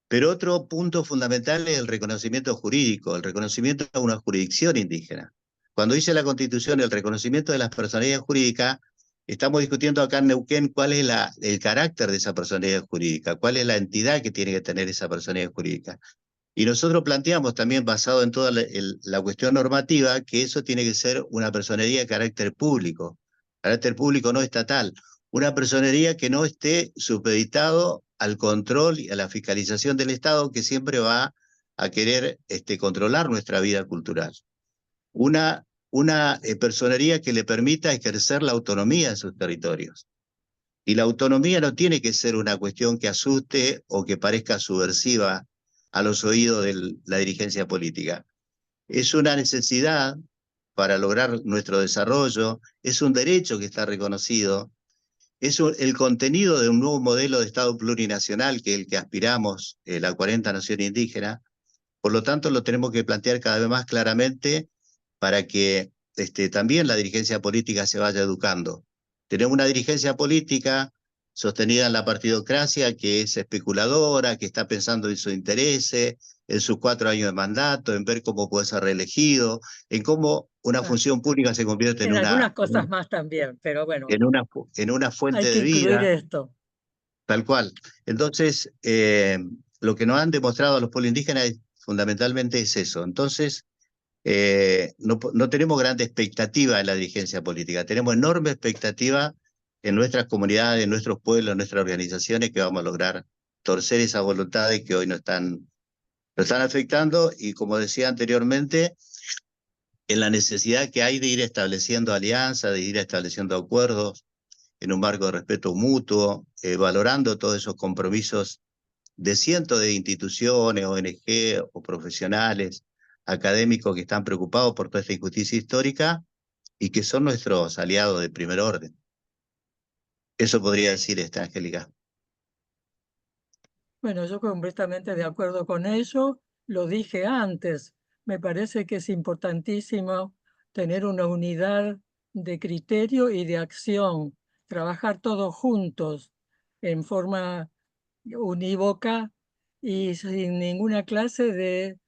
Pero otro punto fundamental es el reconocimiento jurídico, el reconocimiento de una jurisdicción indígena. Cuando dice la Constitución el reconocimiento de las personalidades jurídicas, estamos discutiendo acá en Neuquén cuál es el carácter de esa personalidad jurídica, cuál es la entidad que tiene que tener esa personalidad jurídica. Y nosotros planteamos también, basado en toda la cuestión normativa, que eso tiene que ser una personería de carácter público no estatal, una personería que no esté supeditado al control y a la fiscalización del Estado, que siempre va a querer controlar nuestra vida cultural. Una personería que le permita ejercer la autonomía en sus territorios. Y la autonomía no tiene que ser una cuestión que asuste o que parezca subversiva a los oídos de la dirigencia política. Es una necesidad para lograr nuestro desarrollo, es un derecho que está reconocido, es el contenido de un nuevo modelo de Estado plurinacional que es el que aspiramos, la 40 naciones indígenas. Por lo tanto, lo tenemos que plantear cada vez más claramente para que también la dirigencia política se vaya educando. Tenemos una dirigencia política sostenida en la partidocracia que es especuladora, que está pensando en sus intereses, en sus 4 años de mandato, en ver cómo puede ser reelegido, en cómo una función pública se convierte en algunas cosas más también, pero bueno. En una fuente hay que de incluir vida. esto. Tal cual. Entonces, lo que nos han demostrado a los pueblos indígenas fundamentalmente es eso. Entonces, no tenemos grande expectativa en la dirigencia política, tenemos enorme expectativa en nuestras comunidades, en nuestros pueblos, en nuestras organizaciones, que vamos a lograr torcer esas voluntades que hoy nos están afectando, y como decía anteriormente, en la necesidad que hay de ir estableciendo alianzas, de ir estableciendo acuerdos en un marco de respeto mutuo, valorando todos esos compromisos de cientos de instituciones, ONG o profesionales, académicos que están preocupados por toda esta injusticia histórica y que son nuestros aliados de primer orden. Eso podría decir Angélica. Bueno, yo completamente de acuerdo con ello. Lo dije antes. Me parece que es importantísimo tener una unidad de criterio y de acción, trabajar todos juntos en forma unívoca y sin ninguna clase de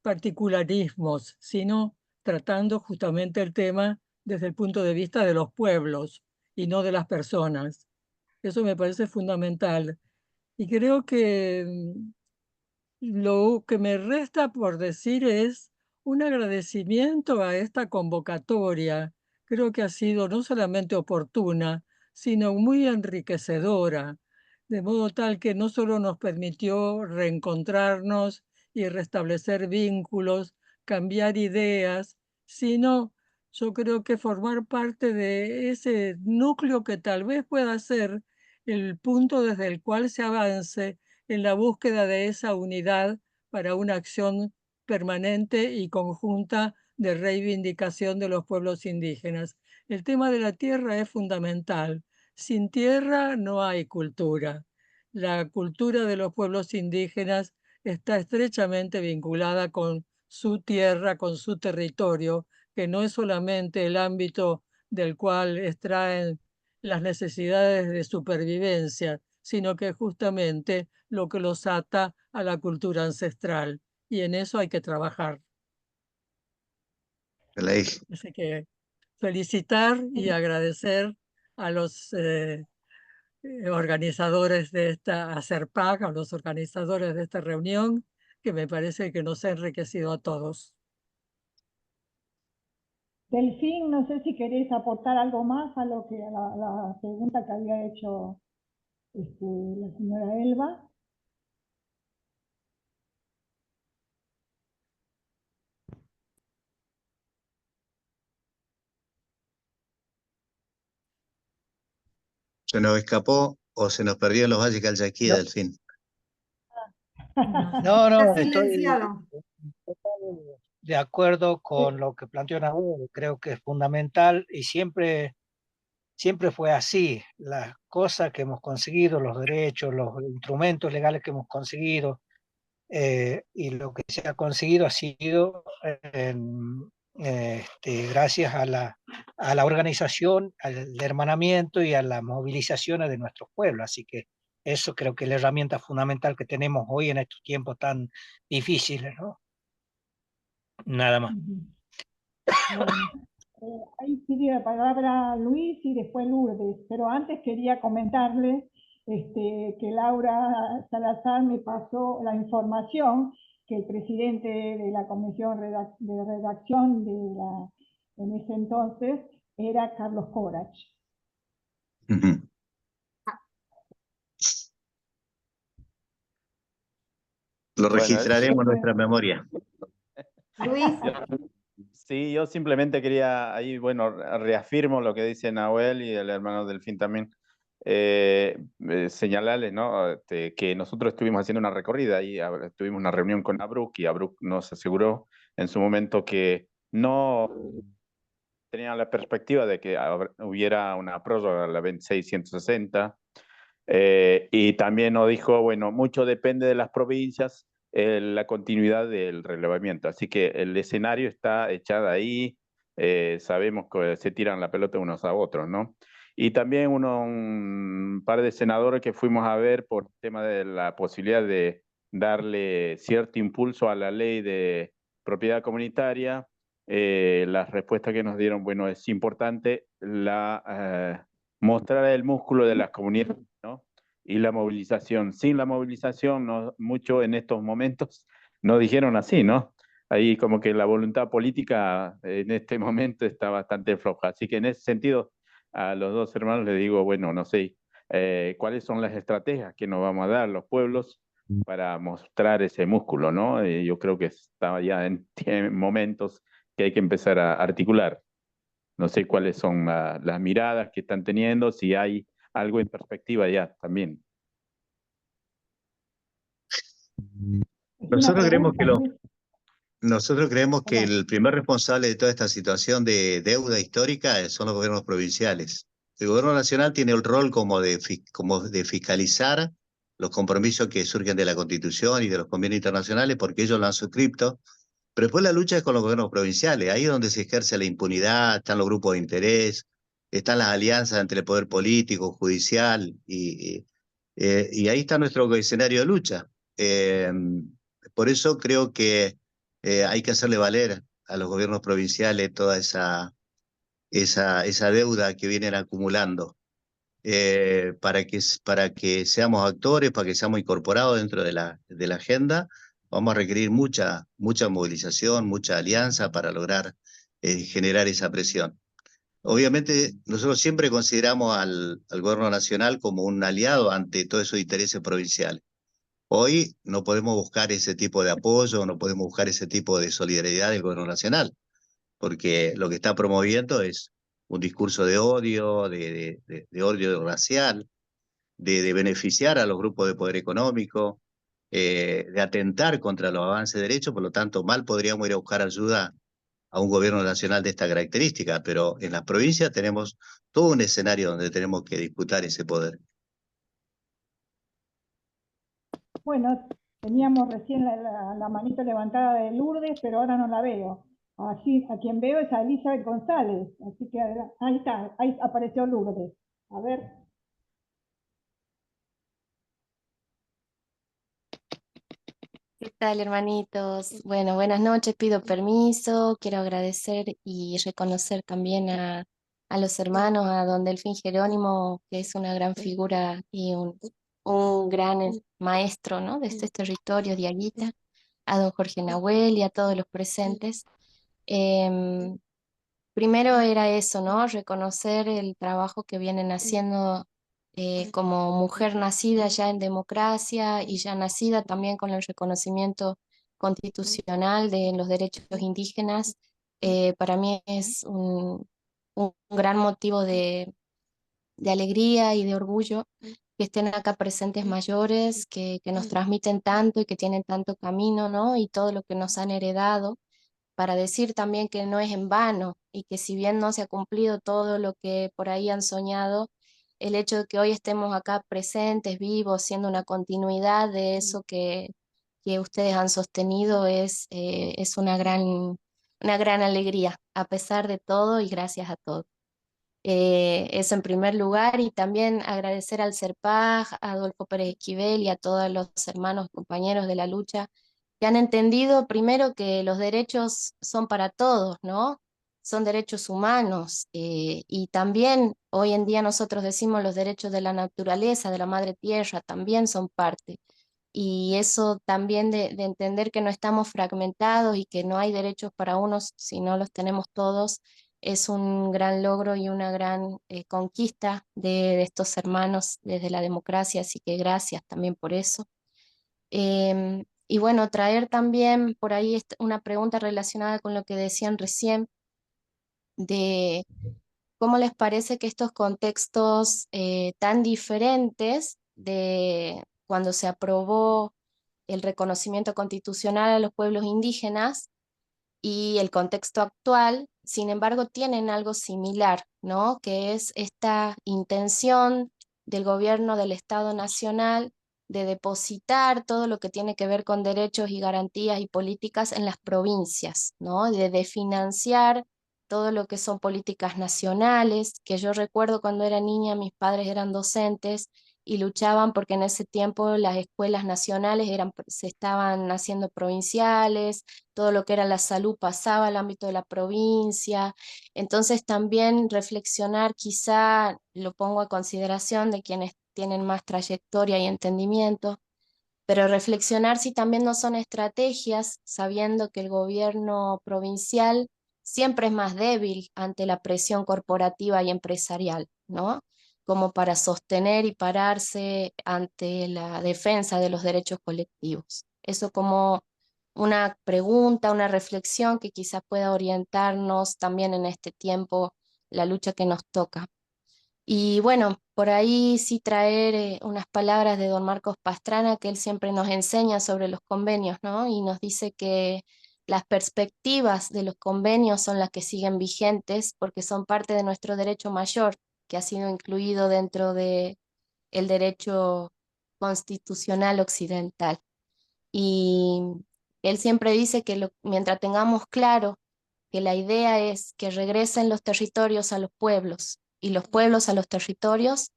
particularismos, sino tratando justamente el tema desde el punto de vista de los pueblos y no de las personas. Eso me parece fundamental. Y creo que lo que me resta por decir es un agradecimiento a esta convocatoria. Creo que ha sido no solamente oportuna, sino muy enriquecedora, de modo tal que no solo nos permitió reencontrarnos y restablecer vínculos, cambiar ideas, sino yo creo que formar parte de ese núcleo que tal vez pueda ser el punto desde el cual se avance en la búsqueda de esa unidad para una acción permanente y conjunta de reivindicación de los pueblos indígenas. El tema de la tierra es fundamental. Sin tierra no hay cultura. La cultura de los pueblos indígenas está estrechamente vinculada con su tierra, con su territorio, que no es solamente el ámbito del cual extraen las necesidades de supervivencia, sino que justamente lo que los ata a la cultura ancestral. Y en eso hay que trabajar. Así que felicitar y agradecer a los organizadores de esta ACERPAC, a los organizadores de esta reunión, que me parece que nos ha enriquecido a todos. Delfín, no sé si querés aportar algo más a lo que a la pregunta que había hecho la señora Elba. Se nos escapó o se nos perdió en los valles Calchaquí, Delfín. No, no, Está estoy silenciado. de acuerdo con lo que planteó Nahuel. Creo que es fundamental y siempre fue así. Las cosas que hemos conseguido, los derechos, los instrumentos legales que hemos conseguido, y lo que se ha conseguido ha sido gracias a la organización, al hermanamiento y a las movilizaciones de nuestros pueblos. Así que eso creo que es la herramienta fundamental que tenemos hoy en estos tiempos tan difíciles, ¿no? Nada más. Bueno, ahí pide la palabra Luis y después Lourdes, pero antes quería comentarles que Laura Salazar me pasó la información que el presidente de la comisión de redacción en ese entonces era Carlos Corach. Lo registraremos en nuestra memoria. Luis. Sí, yo simplemente quería ahí, bueno, reafirmo lo que dice Nahuel y el hermano Delfín también, señalarles, ¿no? Que nosotros estuvimos haciendo una recorrida y tuvimos una reunión con Abruk y Abruk nos aseguró en su momento que no tenían la perspectiva de que hubiera una prórroga a la 2660, y también nos dijo, bueno, mucho depende de las provincias, la continuidad del relevamiento. Así que el escenario está echado ahí, sabemos que se tiran la pelota unos a otros, ¿no? Y también un par de senadores que fuimos a ver por el tema de la posibilidad de darle cierto impulso a la ley de propiedad comunitaria. Las respuestas que nos dieron, bueno, es importante mostrar el músculo de las comunidades, ¿no? Y la movilización. Sin la movilización, no, mucho en estos momentos nos dijeron así, ¿no? Ahí como que la voluntad política en este momento está bastante floja. Así que en ese sentido, a los dos hermanos les digo, bueno, no sé, cuáles son las estrategias que nos vamos a dar los pueblos para mostrar ese músculo, ¿no? Yo creo que está ya en momentos que hay que empezar a articular. No sé cuáles son las miradas que están teniendo, si hay algo en perspectiva ya también. Nosotros creemos que el primer responsable de toda esta situación de deuda histórica son los gobiernos provinciales. El gobierno nacional tiene el rol como de fiscalizar los compromisos que surgen de la Constitución y de los convenios internacionales, porque ellos lo han suscripto. Pero después la lucha es con los gobiernos provinciales, ahí es donde se ejerce la impunidad, están los grupos de interés, están las alianzas entre el poder político, judicial, y ahí está nuestro escenario de lucha. Por eso creo que hay que hacerle valer a los gobiernos provinciales toda esa deuda que vienen acumulando, para que seamos actores, para que seamos incorporados dentro de la agenda. Vamos a requerir mucha movilización, mucha alianza para lograr generar esa presión. Obviamente, nosotros siempre consideramos al gobierno nacional como un aliado ante todos esos intereses provinciales. Hoy no podemos buscar ese tipo de apoyo, no podemos buscar ese tipo de solidaridad del gobierno nacional, porque lo que está promoviendo es un discurso de odio, de odio racial, de beneficiar a los grupos de poder económico, de atentar contra los avances de derechos. Por lo tanto, mal podríamos ir a buscar ayuda a un gobierno nacional de esta característica, pero en las provincias tenemos todo un escenario donde tenemos que disputar ese poder. Bueno, teníamos recién la manito levantada de Lourdes, pero ahora no la veo. Así, a quien veo es a Elizabeth González, así que ahí está, ahí apareció Lourdes. A ver. ¿Qué tal, hermanitos? Bueno, buenas noches, pido permiso, quiero agradecer y reconocer también a los hermanos, a don Delfín Jerónimo, que es una gran figura y un gran maestro, ¿no?, de estos territorios, Diaguita, a don Jorge Nahuel y a todos los presentes. Primero era eso, ¿no?, reconocer el trabajo que vienen haciendo como mujer nacida ya en democracia y ya nacida también con el reconocimiento constitucional de los derechos indígenas. Para mí es un gran motivo de alegría y de orgullo que estén acá presentes mayores, que nos transmiten tanto y que tienen tanto camino, ¿no?, y todo lo que nos han heredado, para decir también que no es en vano y que si bien no se ha cumplido todo lo que por ahí han soñado, el hecho de que hoy estemos acá presentes, vivos, siendo una continuidad de eso que ustedes han sostenido es una gran alegría, a pesar de todo y gracias a todos. Eso en primer lugar, y también agradecer al CERPAJ, a Adolfo Pérez Esquivel y a todos los hermanos, compañeros de la lucha, que han entendido primero que los derechos son para todos, ¿no? Son derechos humanos, y también hoy en día nosotros decimos los derechos de la naturaleza, de la madre tierra, también son parte. Y eso también de entender que no estamos fragmentados y que no hay derechos para unos si no los tenemos todos, es un gran logro y una gran conquista de estos hermanos desde la democracia, así que gracias también por eso. Y bueno, traer también por ahí una pregunta relacionada con lo que decían recién, de cómo les parece que estos contextos tan diferentes de cuando se aprobó el reconocimiento constitucional a los pueblos indígenas y el contexto actual, sin embargo, tienen algo similar, ¿no?, que es esta intención del gobierno del Estado Nacional de depositar todo lo que tiene que ver con derechos y garantías y políticas en las provincias, ¿no?, de financiar todo lo que son políticas nacionales, que yo recuerdo cuando era niña, mis padres eran docentes y luchaban porque en ese tiempo las escuelas nacionales se estaban haciendo provinciales, todo lo que era la salud pasaba al ámbito de la provincia. Entonces también reflexionar, quizá lo pongo a consideración de quienes tienen más trayectoria y entendimiento, pero reflexionar si también no son estrategias, sabiendo que el gobierno provincial siempre es más débil ante la presión corporativa y empresarial, ¿no?, como para sostener y pararse ante la defensa de los derechos colectivos. Eso como una pregunta, una reflexión que quizás pueda orientarnos también en este tiempo, la lucha que nos toca. Y bueno, por ahí sí traer unas palabras de don Marcos Pastrana, que él siempre nos enseña sobre los convenios, ¿no?, y nos dice que las perspectivas de los convenios son las que siguen vigentes porque son parte de nuestro derecho mayor, que ha sido incluido dentro del derecho constitucional occidental. Y él siempre dice que mientras tengamos claro que la idea es que regresen los territorios a los pueblos y los pueblos a los territorios,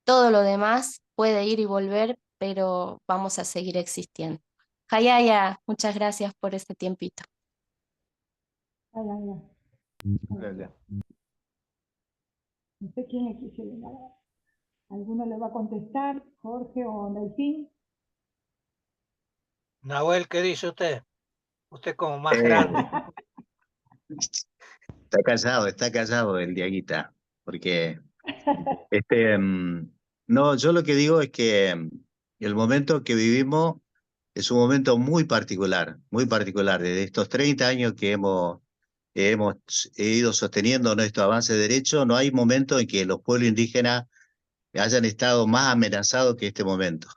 todo lo demás puede ir y volver, pero vamos a seguir existiendo. Hayaya, muchas gracias por este tiempito. Gracias. No sé quién es que ¿alguno le va a contestar? ¿Jorge o Delfín? Nahuel, ¿qué dice usted? Usted como más grande. Está callado el Diaguita, porque no, yo lo que digo es que el momento que vivimos es un momento muy particular. Desde estos 30 años que hemos ido sosteniendo nuestro avance de derecho, no hay momento en que los pueblos indígenas hayan estado más amenazados que este momento.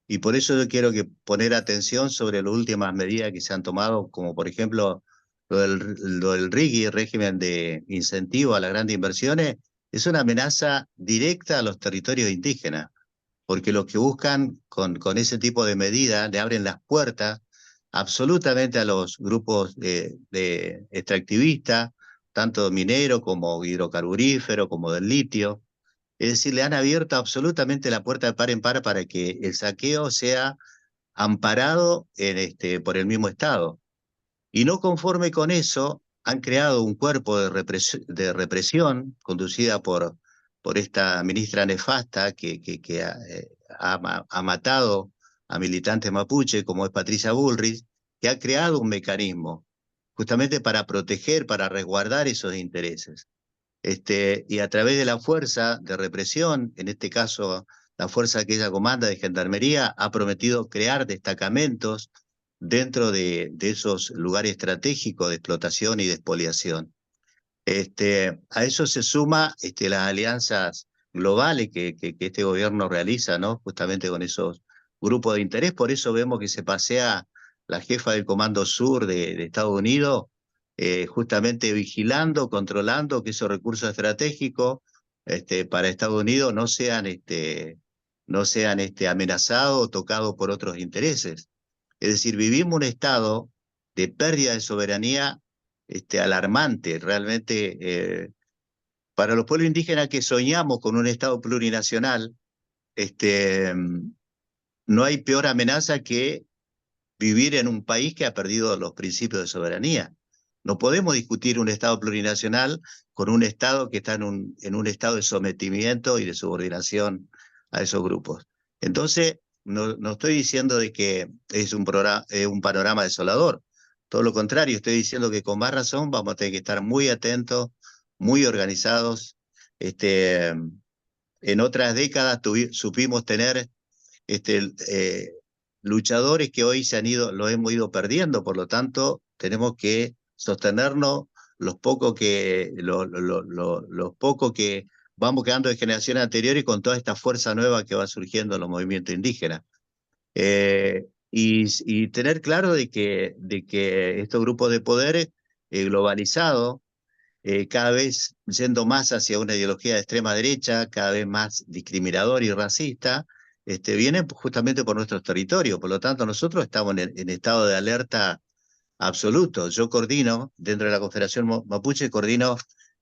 Y por eso yo quiero poner atención sobre las últimas medidas que se han tomado, como por ejemplo lo del RIGI, régimen de incentivo a las grandes inversiones, es una amenaza directa a los territorios indígenas, porque los que buscan con ese tipo de medidas le abren las puertas absolutamente a los grupos de extractivistas, tanto minero como hidrocarburífero, como del litio. Es decir, le han abierto absolutamente la puerta de par en par para que el saqueo sea amparado por el mismo Estado. Y no conforme con eso, han creado un cuerpo de represión conducida por esta ministra nefasta que ha matado a militantes mapuche, como es Patricia Bullrich, que ha creado un mecanismo justamente para proteger, para resguardar esos intereses. Y a través de la fuerza de represión, en este caso la fuerza que ella comanda de Gendarmería, ha prometido crear destacamentos dentro de esos lugares estratégicos de explotación y de expoliación. A eso se suma las alianzas globales que este gobierno realiza, ¿no? Justamente con esos grupos de interés. Por eso vemos que se pasea la jefa del Comando Sur de Estados Unidos, justamente vigilando, controlando que esos recursos estratégicos para Estados Unidos no sean amenazados o tocados por otros intereses. Es decir, vivimos un estado de pérdida de soberanía alarmante. Realmente, para los pueblos indígenas que soñamos con un estado plurinacional, no hay peor amenaza que vivir en un país que ha perdido los principios de soberanía. No podemos discutir un estado plurinacional con un estado que está en un estado de sometimiento y de subordinación a esos grupos. Entonces, no estoy diciendo de que es un panorama desolador. Todo lo contrario, estoy diciendo que con más razón vamos a tener que estar muy atentos, muy organizados. En otras décadas supimos tener luchadores que hoy los hemos ido perdiendo, por lo tanto tenemos que sostenernos los pocos que vamos quedando de generaciones anteriores con toda esta fuerza nueva que va surgiendo en los movimientos indígenas. Y tener claro de que estos grupos de poder globalizados, cada vez yendo más hacia una ideología de extrema derecha, cada vez más discriminadora y racista, vienen justamente por nuestros territorios. Por lo tanto, nosotros estamos en estado de alerta absoluto. Yo coordino, dentro de la Confederación Mapuche, coordino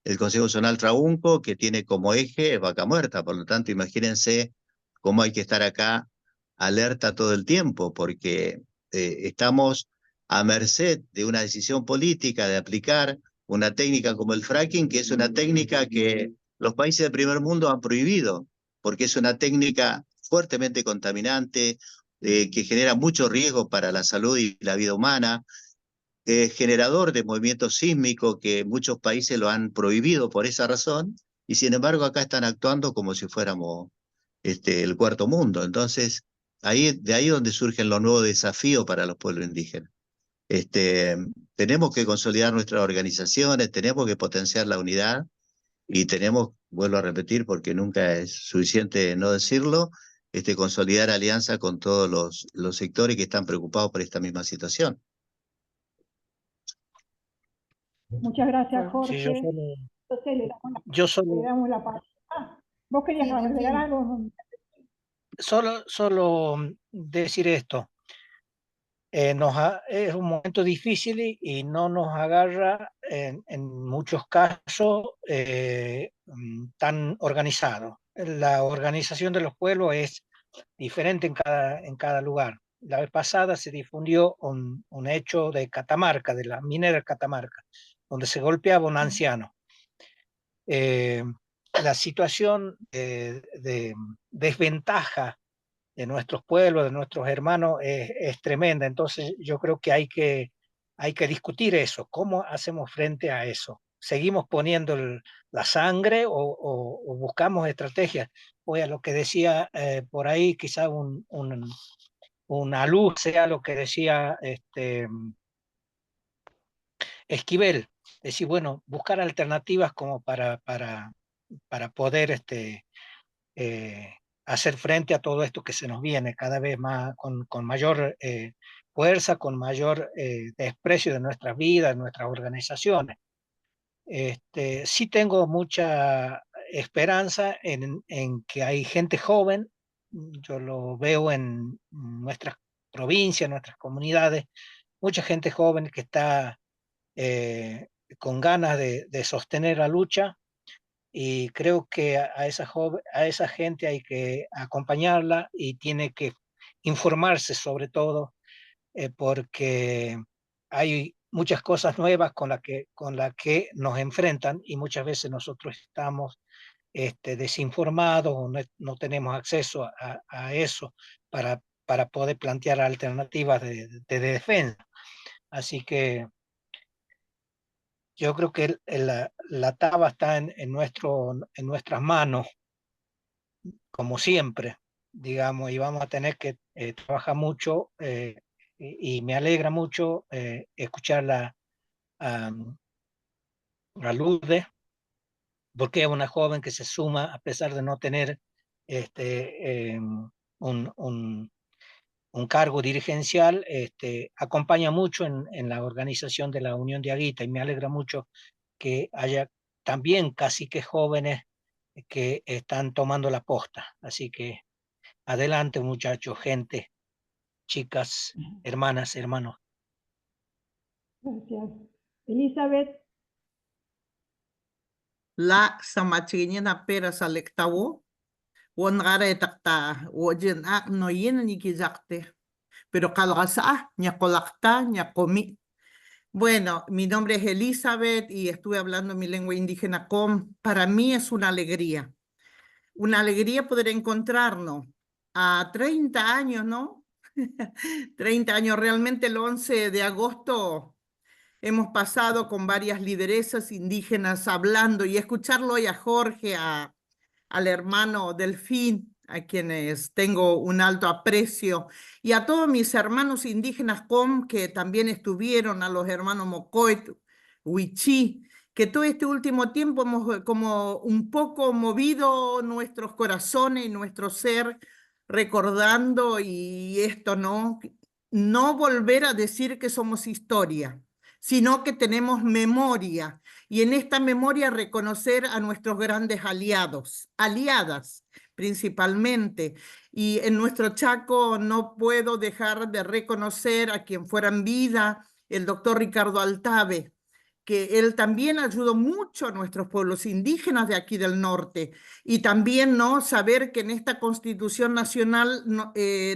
el Consejo Zonal Traunco, que tiene como eje Vaca Muerta. Por lo tanto, imagínense cómo hay que estar acá alerta todo el tiempo, porque estamos a merced de una decisión política de aplicar una técnica como el fracking, que es una técnica que los países del primer mundo han prohibido, porque es una técnica fuertemente contaminante, que genera mucho riesgo para la salud y la vida humana, generador de movimientos sísmicos que muchos países lo han prohibido por esa razón, y sin embargo acá están actuando como si fuéramos el cuarto mundo. Entonces, de ahí donde surgen los nuevos desafíos para los pueblos indígenas. Tenemos que consolidar nuestras organizaciones, tenemos que potenciar la unidad y tenemos, vuelvo a repetir porque nunca es suficiente no decirlo, consolidar alianza con todos los sectores que están preocupados por esta misma situación. Muchas gracias, Jorge. Sí, Entonces le damos la palabra. ¿Vos querías Sí, agregar Delfín. algo? solo decir esto. Es un momento difícil y no nos agarra en muchos casos tan organizado. La organización de los pueblos es diferente en cada lugar. La vez pasada se difundió un hecho de Catamarca, de la minera Catamarca, donde se golpeaba un anciano. La situación de desventaja de nuestros pueblos, de nuestros hermanos, es tremenda. Entonces yo creo que hay que discutir eso. ¿Cómo hacemos frente a eso? ¿Seguimos poniendo la sangre o buscamos estrategias? Oye, lo que decía por ahí, quizá una luz sea lo que decía Esquivel. Decir, bueno, buscar alternativas como para poder hacer frente a todo esto que se nos viene cada vez más, con mayor fuerza, con mayor desprecio de nuestras vidas, de nuestras organizaciones. Sí tengo mucha esperanza en que hay gente joven, yo lo veo en nuestras provincias, nuestras comunidades, mucha gente joven que está con ganas de sostener la lucha, y creo que a esa gente hay que acompañarla y tiene que informarse sobre todo, porque hay muchas cosas nuevas con la que nos enfrentan y muchas veces nosotros estamos desinformados o no tenemos acceso a eso para poder plantear alternativas de defensa. Así que yo creo que la taba está en nuestras manos, como siempre, digamos, y vamos a tener que trabajar mucho, y me alegra mucho escucharla a Lourdes, porque es una joven que se suma a pesar de no tener un, un- un cargo dirigencial, acompaña mucho en la organización de la Unión de Aguita, y me alegra mucho que haya también caciques jóvenes que están tomando la posta. Así que adelante, muchachos, gente, chicas, hermanas, hermanos. Gracias. Elizabeth. La samachigina pera salectavo, wongare takta, wojen ak no yin ni kizakte, pero kalgasa, ñacolacta, ñacomi. Bueno, mi nombre es Elizabeth y estuve hablando mi lengua indígena com. Para mí es una alegría poder encontrarnos a 30 años, ¿no? 30 años, realmente el 11 de agosto hemos pasado con varias lideresas indígenas hablando, y escucharlo hoy a Jorge, al hermano Delfín, a quienes tengo un alto aprecio, y a todos mis hermanos indígenas que también estuvieron, a los hermanos Mocoit, Huichí, que todo este último tiempo hemos como un poco movido nuestros corazones y nuestro ser, recordando, y esto no volver a decir que somos historia, sino que tenemos memoria, y en esta memoria reconocer a nuestros grandes aliados, aliadas principalmente. Y en nuestro Chaco no puedo dejar de reconocer a quien fuera en vida, el doctor Ricardo Altave, que él también ayudó mucho a nuestros pueblos indígenas de aquí del norte. Y también saber que en esta Constitución Nacional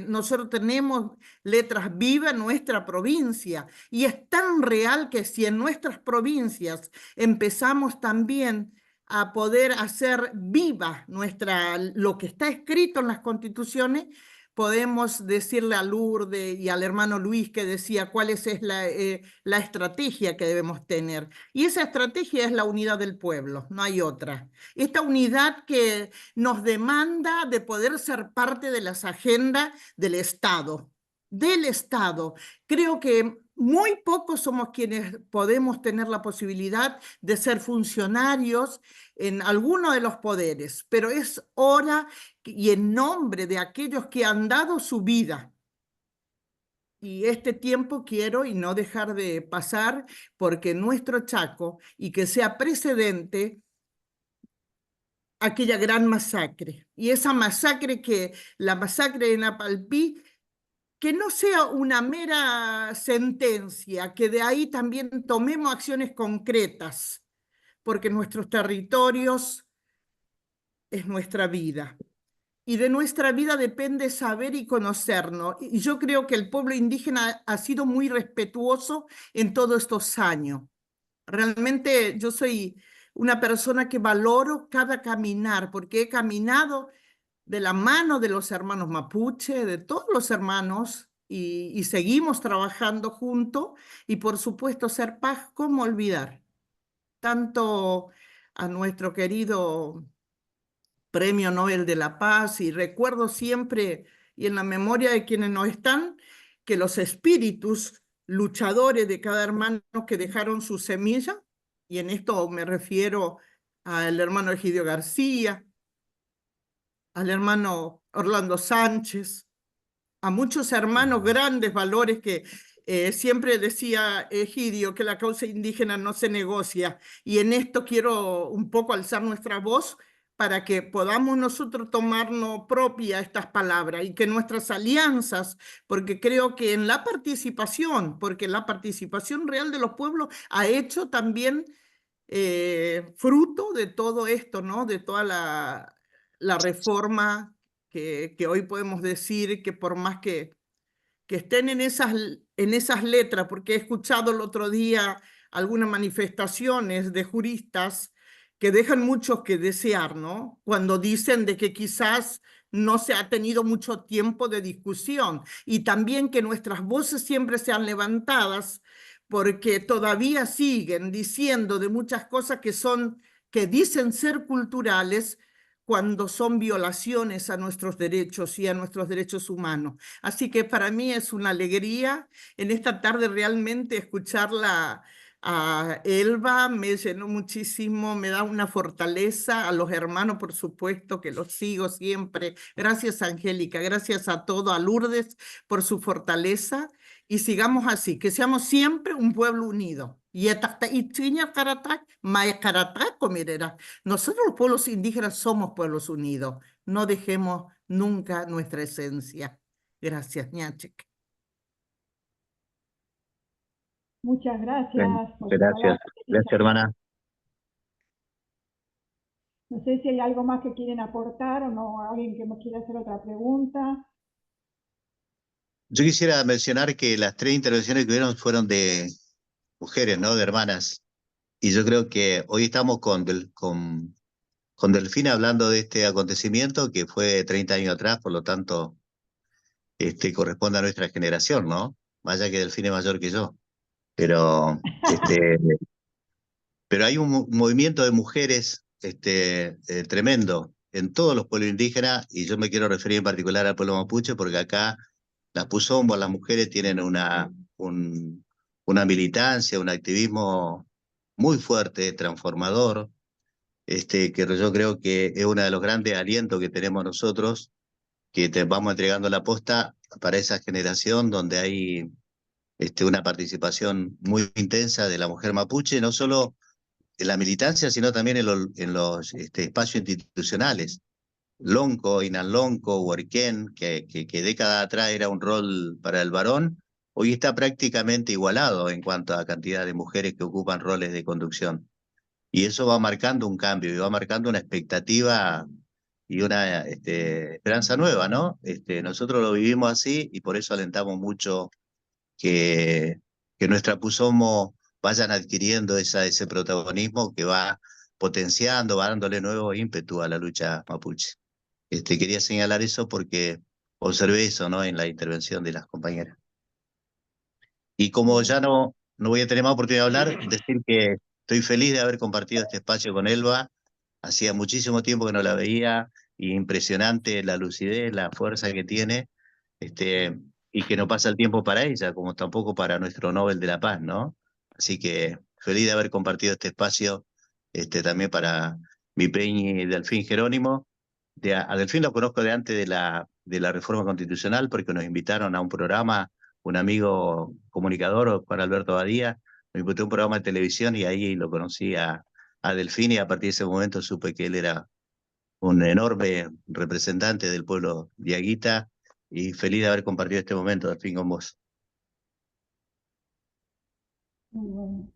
nosotros tenemos letras vivas en nuestra provincia. Y es tan real que si en nuestras provincias empezamos también a poder hacer viva lo que está escrito en las constituciones, podemos decirle a Lourdes y al hermano Luis, que decía cuál es la estrategia que debemos tener. Y esa estrategia es la unidad del pueblo, no hay otra. Esta unidad que nos demanda de poder ser parte de las agendas del Estado. Creo que muy pocos somos quienes podemos tener la posibilidad de ser funcionarios en alguno de los poderes, pero es hora, y en nombre de aquellos que han dado su vida, y este tiempo quiero y no dejar de pasar, porque nuestro Chaco, y que sea precedente, aquella gran masacre. Y esa masacre la masacre de Napalpí, que no sea una mera sentencia, que de ahí también tomemos acciones concretas, porque nuestros territorios es nuestra vida. Y de nuestra vida depende saber y conocernos. Y yo creo que el pueblo indígena ha sido muy respetuoso en todos estos años. Realmente yo soy una persona que valoro cada caminar, porque he caminado de la mano de los hermanos mapuche, de todos los hermanos, y seguimos trabajando juntos, y por supuesto ser paz, ¿cómo olvidar? Tanto a nuestro querido Premio Nobel de la Paz, y recuerdo siempre, y en la memoria de quienes no están, que los espíritus luchadores de cada hermano que dejaron su semilla, y en esto me refiero al hermano Egidio García, al hermano Orlando Sánchez, a muchos hermanos, grandes valores que siempre decía Egidio que la causa indígena no se negocia, y en esto quiero un poco alzar nuestra voz para que podamos nosotros tomarnos propia estas palabras y que nuestras alianzas, porque creo que en la participación, porque la participación real de los pueblos ha hecho también fruto de todo esto, ¿no? De toda la reforma que hoy podemos decir que por más que estén en esas letras, porque he escuchado el otro día algunas manifestaciones de juristas que dejan mucho que desear, ¿no? Cuando dicen de que quizás no se ha tenido mucho tiempo de discusión, y también que nuestras voces siempre sean levantadas, porque todavía siguen diciendo de muchas cosas que dicen ser culturales, cuando son violaciones a nuestros derechos y a nuestros derechos humanos. Así que para mí es una alegría en esta tarde realmente escucharla a Elba, me llenó muchísimo, me da una fortaleza, a los hermanos por supuesto que los sigo siempre. Gracias Angélica, gracias a todo, a Lourdes por su fortaleza, y sigamos así, que seamos siempre un pueblo unido. Nosotros los pueblos indígenas somos pueblos unidos, no dejemos nunca nuestra esencia. Gracias, Ñachek. Muchas gracias por su Gracias, palabra. gracias hermana. No sé si hay algo más que quieren aportar o no, alguien que me quiera hacer otra pregunta. Yo quisiera mencionar que las 3 intervenciones que hubieron fueron de mujeres, ¿no? De hermanas. Y yo creo que hoy estamos con Delfina hablando de este acontecimiento que fue 30 años atrás, por lo tanto, corresponde a nuestra generación, ¿no? Vaya que Delfina es mayor que yo. Pero, pero hay un movimiento de mujeres tremendo en todos los pueblos indígenas, y yo me quiero referir en particular al pueblo mapuche, porque acá las puzombos, las mujeres tienen una militancia, un activismo muy fuerte, transformador, que yo creo que es uno de los grandes alientos que tenemos nosotros, que te vamos entregando la posta para esa generación donde hay una participación muy intensa de la mujer mapuche, no solo en la militancia, sino también en los espacios institucionales. Lonco, Inanlonco, Huarquén, que décadas atrás era un rol para el varón, hoy está prácticamente igualado en cuanto a cantidad de mujeres que ocupan roles de conducción. Y eso va marcando un cambio y va marcando una expectativa y una esperanza nueva, ¿no? Nosotros lo vivimos así y por eso alentamos mucho que nuestra Pusomo vayan adquiriendo ese protagonismo que va potenciando, va dándole nuevo ímpetu a la lucha mapuche. Quería señalar eso porque observé eso, ¿no? En la intervención de las compañeras. Y como ya no voy a tener más oportunidad de hablar, decir que estoy feliz de haber compartido este espacio con Elba. Hacía muchísimo tiempo que no la veía, y impresionante la lucidez, la fuerza que tiene, y que no pasa el tiempo para ella, como tampoco para nuestro Nobel de la Paz, ¿no? Así que feliz de haber compartido este espacio también para mi Peñi Delfín Jerónimo. A Delfín lo conozco de antes de la reforma constitucional, porque nos invitaron a un programa, un amigo comunicador, Juan Alberto Badía, me invitó a un programa de televisión y ahí lo conocí a Delfín, y a partir de ese momento supe que él era un enorme representante del pueblo diaguita y feliz de haber compartido este momento, Delfín, con vos. Muy bueno.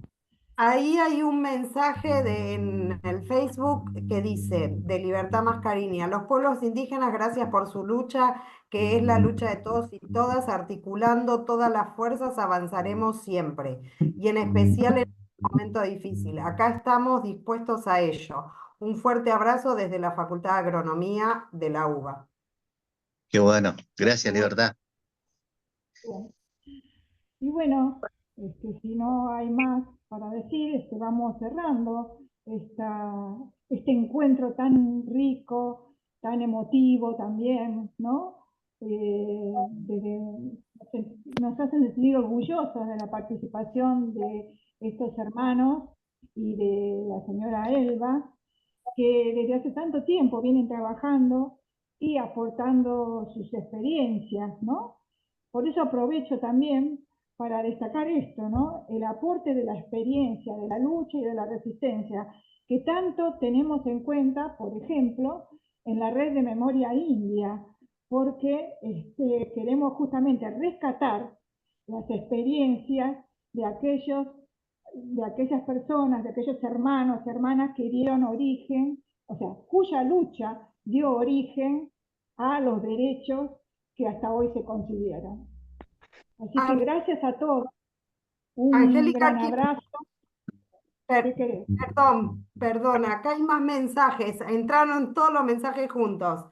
Ahí hay un mensaje en el Facebook que dice, de Libertad Mascarini, a los pueblos indígenas, gracias por su lucha, que es la lucha de todos y todas, articulando todas las fuerzas, avanzaremos siempre, y en especial en este momento difícil. Acá estamos dispuestos a ello. Un fuerte abrazo desde la Facultad de Agronomía de la UBA. Qué bueno, gracias, Libertad. Bien. Y bueno, si no hay más para decir, vamos cerrando este encuentro tan rico, tan emotivo también, ¿no? Nos hacen sentir orgullosos de la participación de estos hermanos y de la señora Elba, que desde hace tanto tiempo vienen trabajando y aportando sus experiencias, ¿no? Por eso aprovecho también para destacar esto, ¿no? El aporte de la experiencia, de la lucha y de la resistencia, que tanto tenemos en cuenta, por ejemplo, en la red de memoria india, porque queremos justamente rescatar las experiencias de aquellas personas, de aquellos hermanos, hermanas que dieron origen, o sea, cuya lucha dio origen a los derechos que hasta hoy se consiguieron. Así que gracias a todos, un Angélica, gran abrazo. ¿Qué querés? Perdón, acá hay más mensajes, entraron todos los mensajes juntos.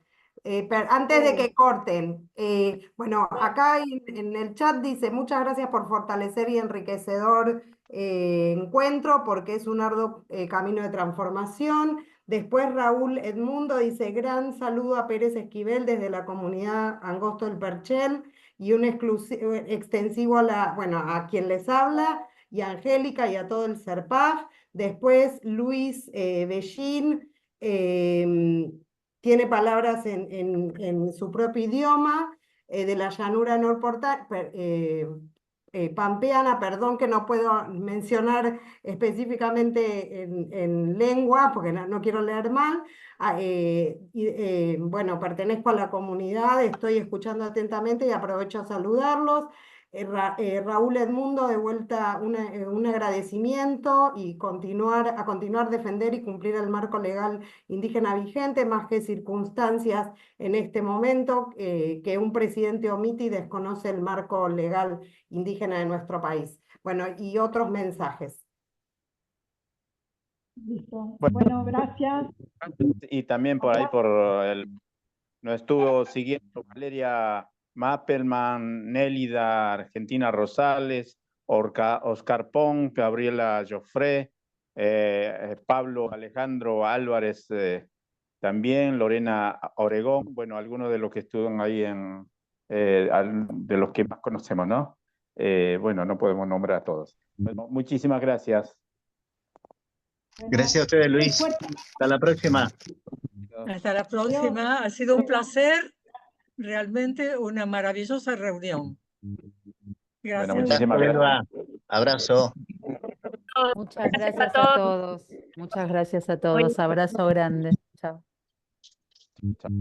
Antes de que corten, bueno, acá en el chat dice, muchas gracias por fortalecer y enriquecedor encuentro, porque es un arduo camino de transformación. Después Raúl Edmundo dice, gran saludo a Pérez Esquivel desde la comunidad Angosto del Perchel, y un extensivo a quien les habla, y a Angélica y a todo el CERPAG. Después Luis Bellín tiene palabras en su propio idioma, de la llanura pampeana, perdón que no puedo mencionar específicamente en lengua, porque no quiero leer mal. Bueno, pertenezco a la comunidad, estoy escuchando atentamente y aprovecho a saludarlos. Raúl Edmundo, de vuelta un agradecimiento y continuar defender y cumplir el marco legal indígena vigente, más que circunstancias en este momento, que un presidente omite y desconoce el marco legal indígena de nuestro país. Bueno, y otros mensajes. Listo. Bueno, gracias. Y también por ahí, nos estuvo siguiendo Valeria Mappelman, Nélida Argentina Rosales, Oscar Pong, Gabriela Joffre, Pablo Alejandro Álvarez, también Lorena Oregón, bueno, algunos de los que estuvieron ahí de los que más conocemos, ¿no? Bueno, no podemos nombrar a todos. Bueno, muchísimas gracias. Gracias a ustedes, Luis. Hasta la próxima. Hasta la próxima. Ha sido un placer, realmente una maravillosa reunión. Gracias. Bueno, muchísimas gracias. Abrazo. Muchas gracias a todos. Muchas gracias a todos. Abrazo grande. Chao. Chao.